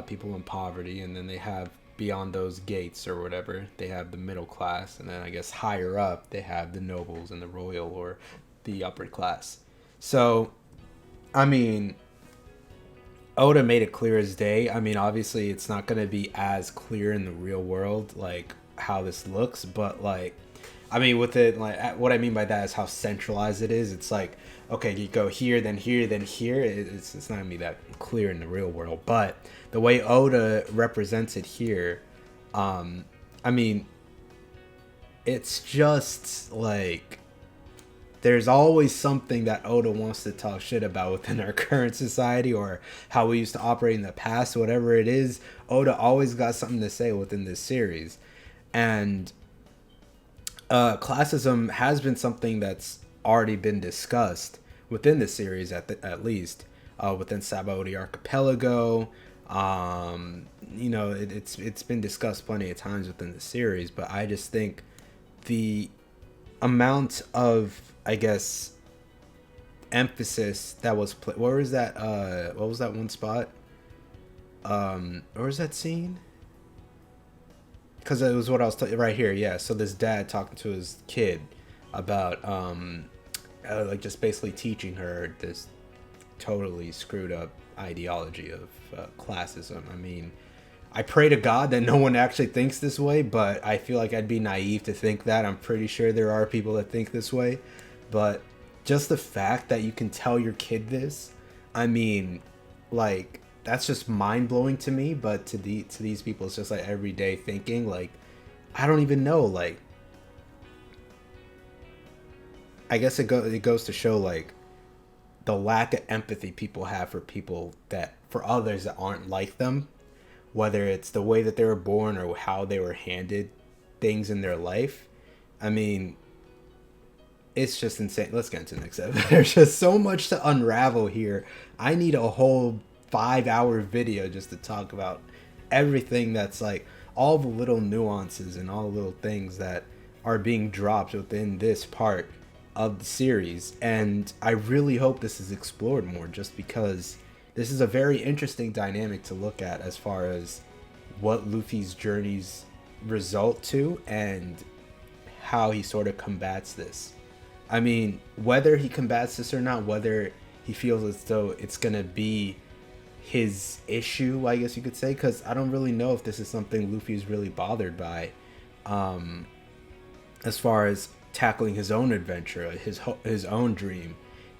people in poverty, and then they have beyond those gates or whatever, they have the middle class, and then I guess higher up they have the nobles and the royal or the upper class. So, I mean, Oda made it clear as day. I mean, obviously it's not going to be as clear in the real world, like how this looks, but like, I mean, with it, like, what I mean by that is how centralized it is. It's like, okay, you go here, then here, then here. It's not going to be that clear in the real world. But the way Oda represents it here, I mean, it's just like, there's always something that Oda wants to talk shit about within our current society or how we used to operate in the past, whatever it is. Oda always got something to say within this series. And classism has been something that's already been discussed within the series, at least within Sabaody Archipelago. It's been discussed plenty of times within the series, but I just think the amount of, I guess, emphasis that was where was that? What was that one spot? Where was that scene? Because it was what I was right here, yeah. So this dad talking to his kid about like just basically teaching her this totally screwed up ideology of classism. I mean, I pray to God that no one actually thinks this way, but I feel like I'd be naive to think that. I'm pretty sure there are people that think this way, but just the fact that you can tell your kid this, I mean, like, that's just mind-blowing to me. But to these people, it's just like everyday thinking. Like, I don't even know, like, I guess it goes to show, like, the lack of empathy people have for people for others that aren't like them, whether it's the way that they were born or how they were handed things in their life. I mean, it's just insane. Let's get into the next episode. There's just so much to unravel here. I need a whole 5-hour video just to talk about everything that's like all the little nuances and all the little things that are being dropped within this part of the series. And I really hope this is explored more, just because this is a very interesting dynamic to look at as far as what Luffy's journeys result to and how he sort of combats this. I mean, whether he combats this or not, whether he feels as though it's going to be his issue, I guess you could say, because I don't really know if this is something Luffy's really bothered by, as far as tackling his own adventure, his own dream.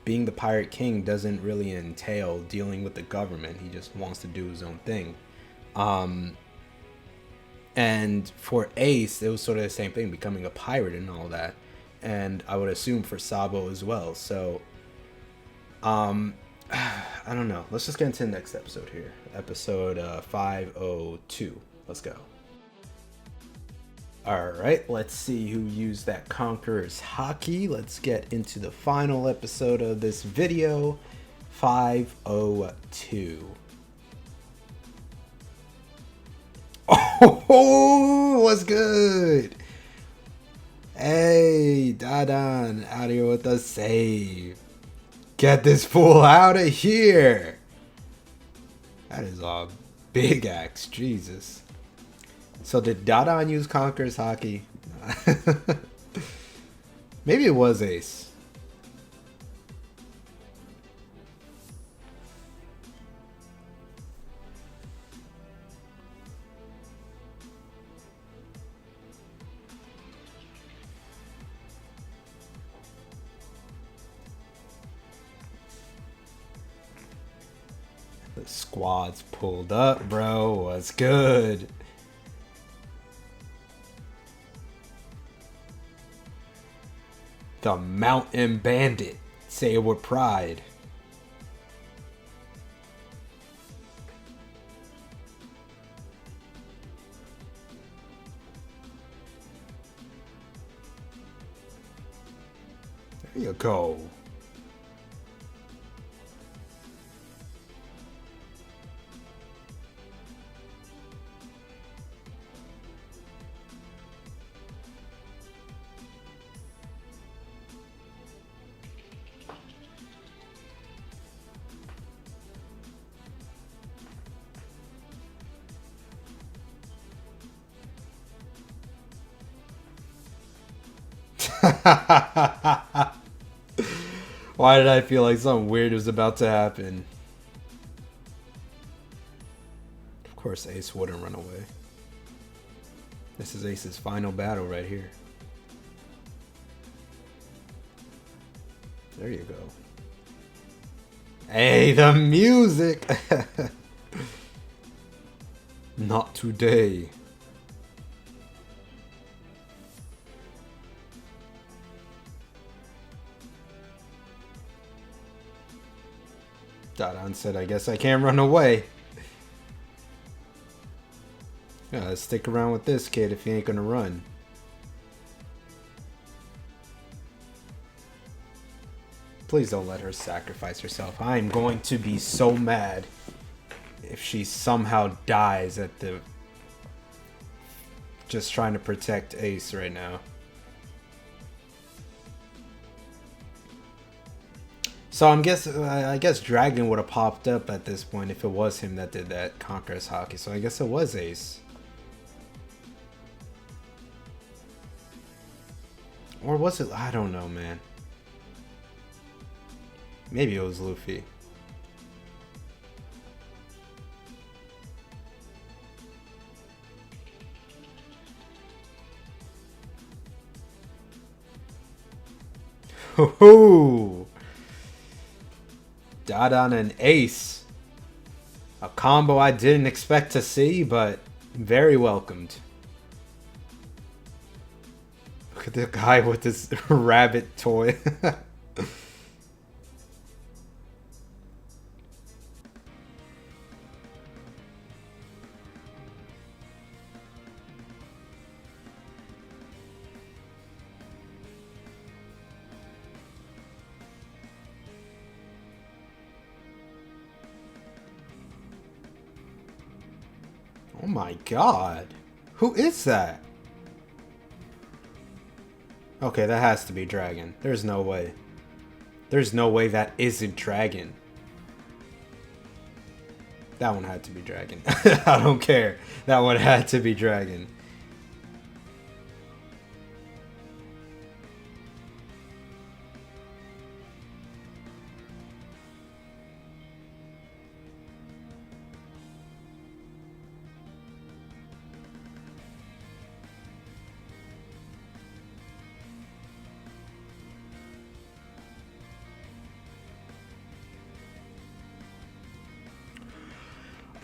Being the Pirate King doesn't really entail dealing with the government. He just wants to do his own thing. And for Ace, it was sort of the same thing, becoming a pirate and all that. And I would assume for Sabo as well. So, I don't know. Let's just get into the next episode here. Episode 502. Let's go. Alright, let's see who used that Conqueror's Haki. Let's get into the final episode of this video. 502. Oh, what's good? Hey, Dadan, out here with a save. Get this fool out of here. That is a big axe, Jesus. So did Dadan use Conqueror's Haki? Maybe it was Ace. The squad's pulled up, bro. What's good? The Mountain Bandit. Say it with pride. There you go. Why did I feel like something weird was about to happen? Of course Ace wouldn't run away. This is Ace's final battle right here. There you go. Hey, the music! Not today. Dadan said, I guess I can't run away. Yeah, stick around with this kid if he ain't gonna run. Please don't let her sacrifice herself. I'm going to be so mad if she somehow dies at the... just trying to protect Ace right now. So I guess Dragon would have popped up at this point if it was him that did that Conqueror's Hockey. So I guess it was Ace. Or was it? I don't know, man. Maybe it was Luffy. Hoo-hoo! Dadan and Ace. A combo I didn't expect to see, but very welcomed. Look at the guy with this rabbit toy. Oh my god. Who is that? Okay, that has to be Dragon. There's no way. There's no way that isn't Dragon. That one had to be Dragon. I don't care. That one had to be Dragon.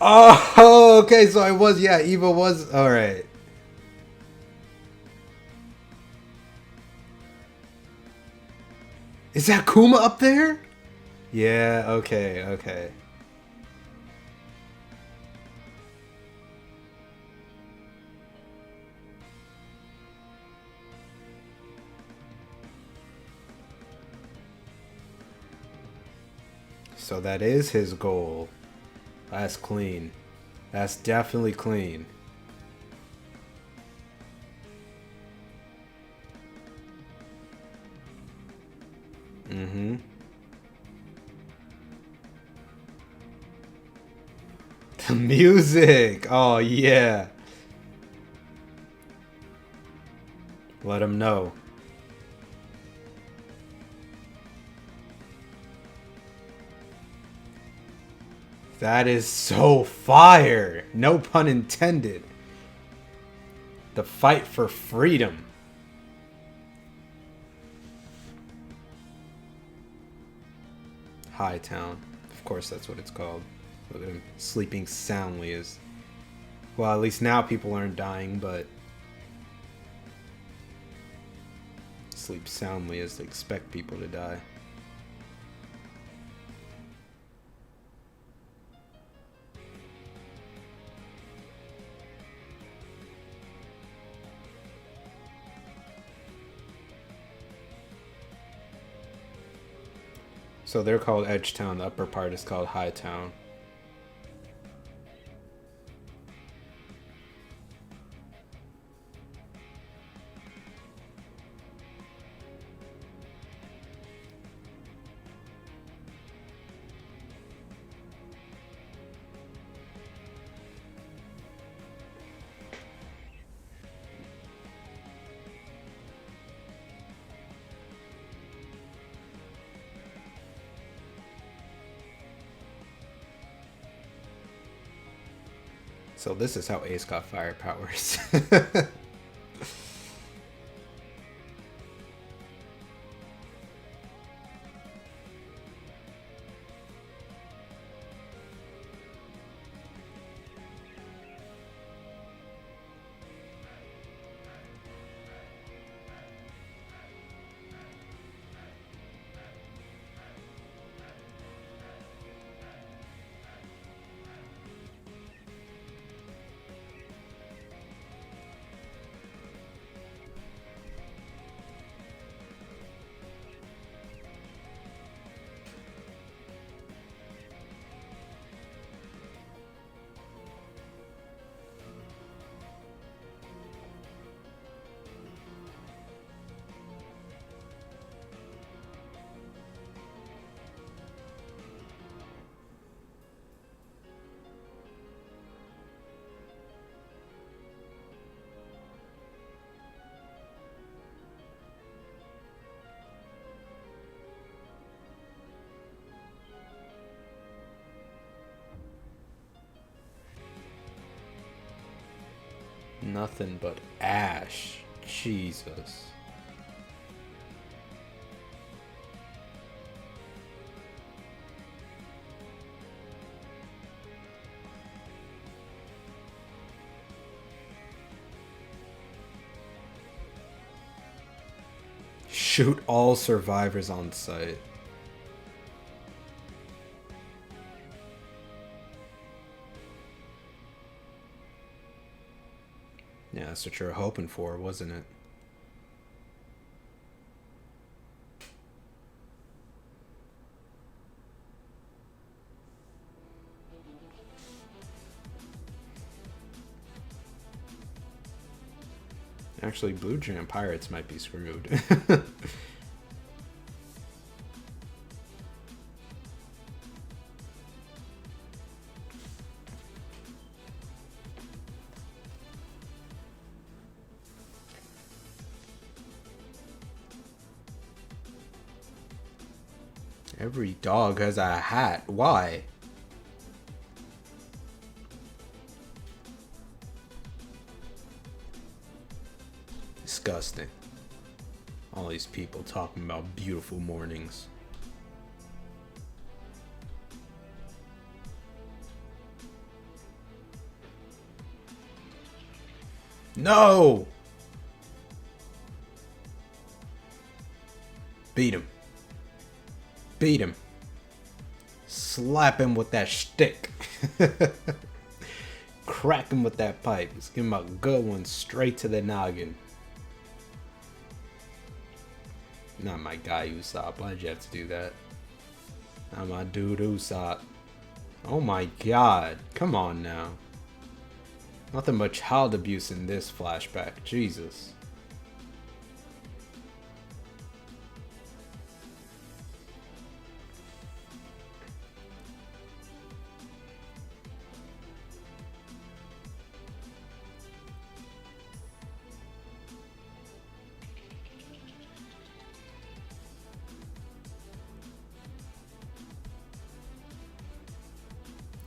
Oh, okay, so I was, yeah, Eva was, alright. Is that Kuma up there? Yeah, okay, okay. So that is his goal. That's clean. That's definitely clean. Mm-hmm. The music! Oh, yeah. Let him know. That is so fire! No pun intended. The fight for freedom. Hightown. Of course that's what it's called. Look at him sleeping soundly as... Well, at least now people aren't dying, but... Sleep soundly as they expect people to die. So they're called Edgetown. The upper part is called Hightown. So this is how Ace got fire powers. Nothing but ash. Jesus. Shoot all survivors on sight. Yeah, that's what you were hoping for, wasn't it? Actually, Blue Jam Pirates might be screwed. Every dog has a hat. Why? Disgusting. All these people talking about beautiful mornings. No! Beat him. Beat him. Slap him with that stick. Crack him with that pipe. Let's give him a good one straight to the noggin. Not my guy, Usopp. Why'd you have to do that? Not my dude, Usopp. Oh my god. Come on now. Nothing but child abuse in this flashback. Jesus.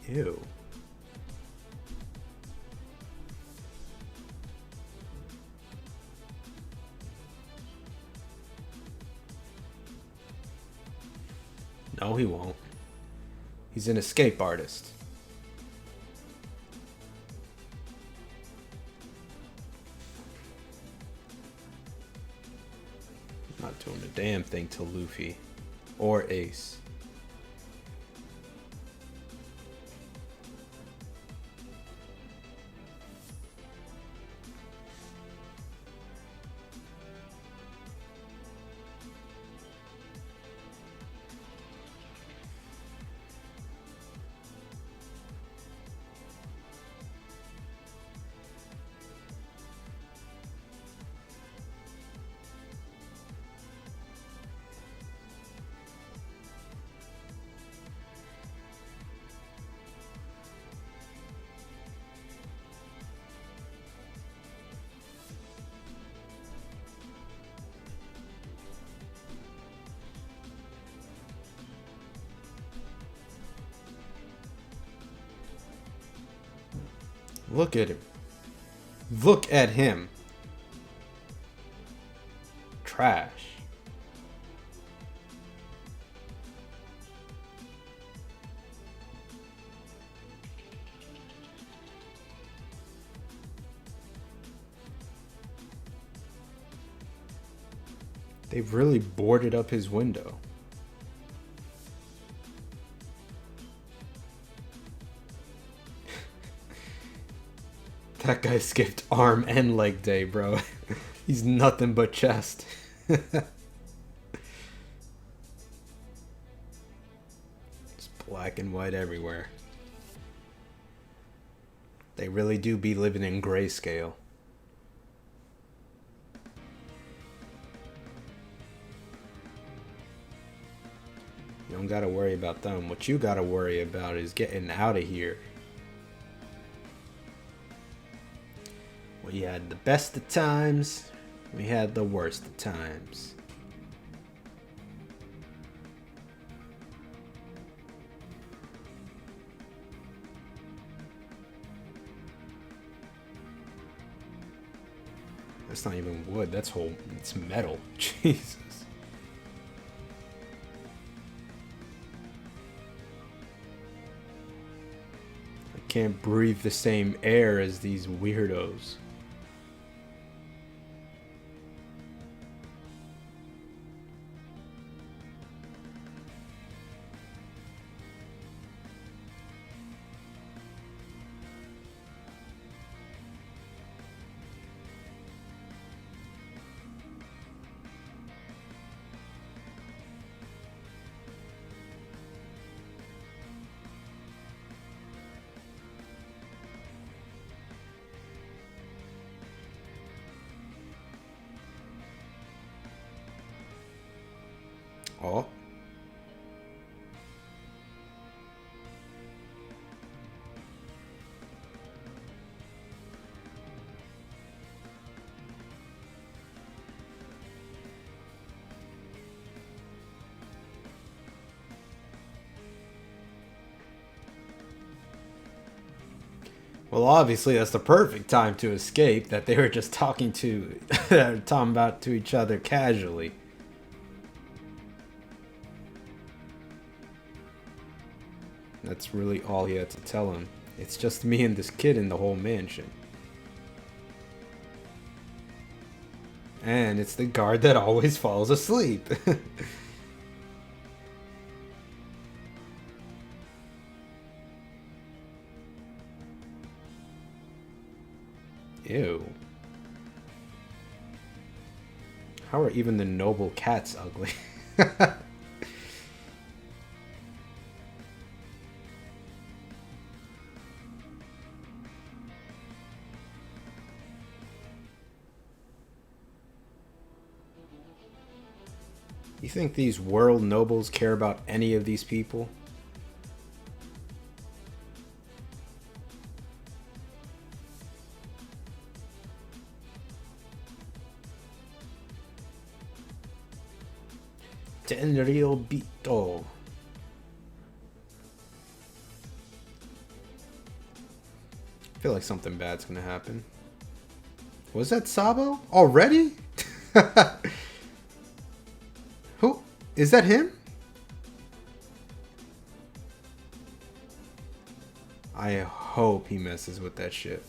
Ew. No, he won't. He's an escape artist. Not doing a damn thing to Luffy or Ace. Look at him. Look at him. Trash. They've really boarded up his window. That guy skipped arm and leg day, bro. He's nothing but chest. It's black and white everywhere. They really do be living in grayscale. You don't gotta worry about them. What you gotta worry about is getting out of here. We had the best of times. We had the worst of times. That's not even wood. That's whole. It's metal. Jesus. I can't breathe the same air as these weirdos. Oh. Well, obviously that's the perfect time to escape, that they were just talking about to each other casually. That's really all he had to tell him. It's just me and this kid in the whole mansion. And it's the guard that always falls asleep. Ew. How are even the noble cats ugly? You think these world nobles care about any of these people? Tenryobito. I feel like something bad's gonna happen. Was that Sabo? Already? Who? Is that him? I hope he messes with that shit.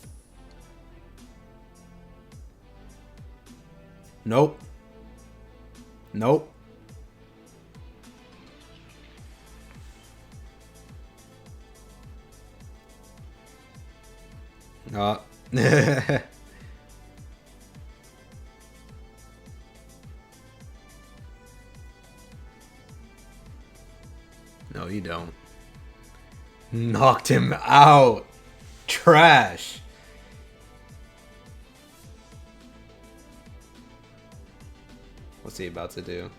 Nope. Nope. No, you don't. Knocked him out. Trash. What's he about to do?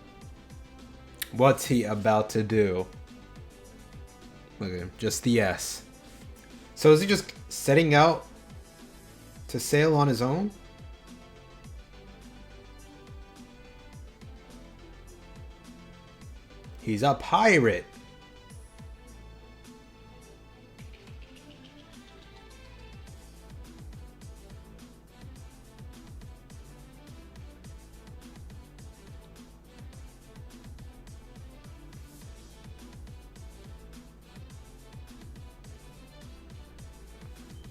What's he about to do? Look at him. Just the S. So is he just setting out to sail on his own? He's a pirate.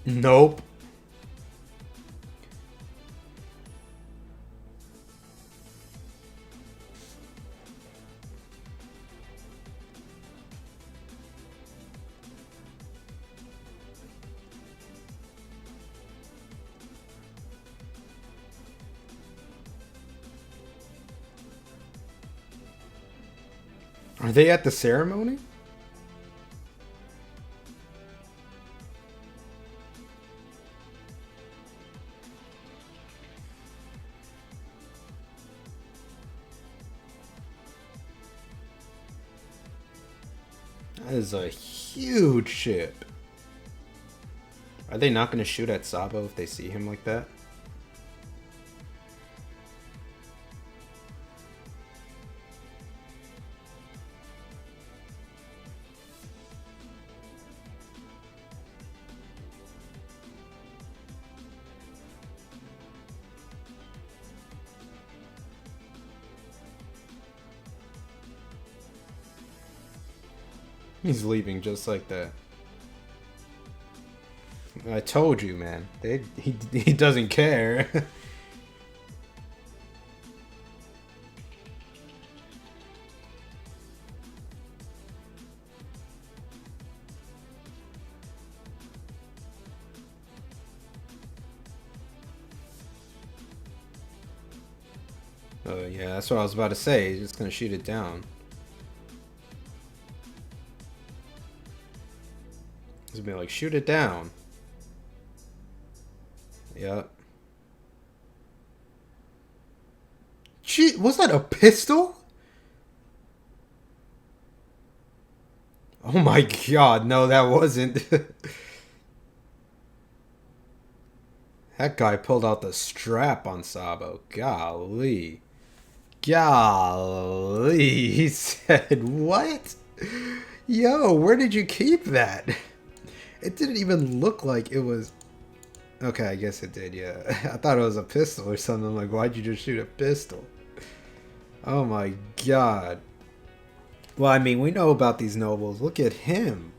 Nope. Are they at the ceremony? That is a huge ship. Are they not going to shoot at Sabo if they see him like that? He's leaving just like that. I told you, man. He doesn't care. Yeah, that's what I was about to say. He's just gonna shoot it down. He's gonna be like, shoot it down. Yep. Gee, was that a pistol? Oh my god, no, that wasn't. That guy pulled out the strap on Sabo. Golly. Golly. He said, what? Yo, where did you keep that? It didn't even look like it was... Okay, I guess it did, yeah. I thought it was a pistol or something. I'm like, why'd you just shoot a pistol? Oh my god. Well, I mean, we know about these nobles. Look at him.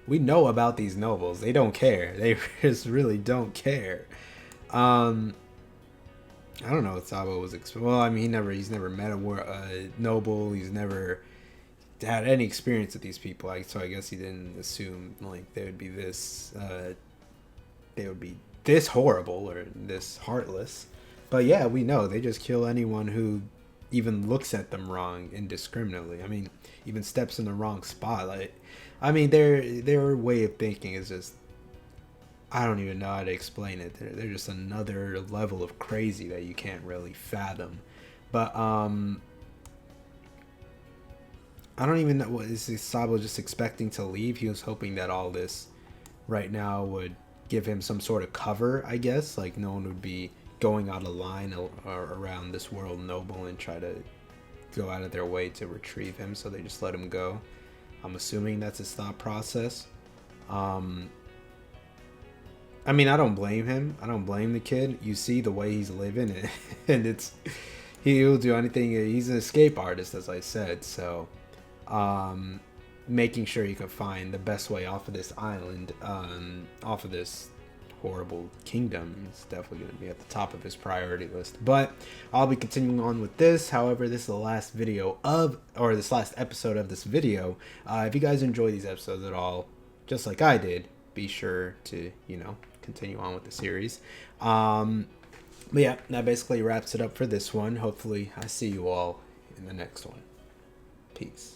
We know about these nobles. They don't care. They just really don't care. I don't know what Sabo was. Well, I mean, he's never met a noble. He's never had any experience with these people. So I guess he didn't assume like they would be this. They would be this horrible or this heartless. But yeah, we know they just kill anyone who even looks at them wrong indiscriminately. I mean, even steps in the wrong spot. Like, I mean, their way of thinking is just, I don't even know how to explain it. They're just another level of crazy that you can't really fathom. But I don't even know, what is Sabo just expecting to leave? He was hoping that all this right now would give him some sort of cover, I guess. Like no one would be going out of line around this world noble and try to go out of their way to retrieve him, so they just let him go. I'm assuming that's his thought process. I mean, I don't blame him. I don't blame the kid. You see the way he's living, and he'll do anything. He's an escape artist, as I said. So, making sure he can find the best way off of this island, off of this horrible kingdom, is definitely going to be at the top of his priority list. But I'll be continuing on with this. However, this is the last video this last episode of this video. If you guys enjoy these episodes at all, just like I did, be sure to, continue on with the series. But yeah, that basically wraps it up for this one. Hopefully I see you all in the next one. Peace.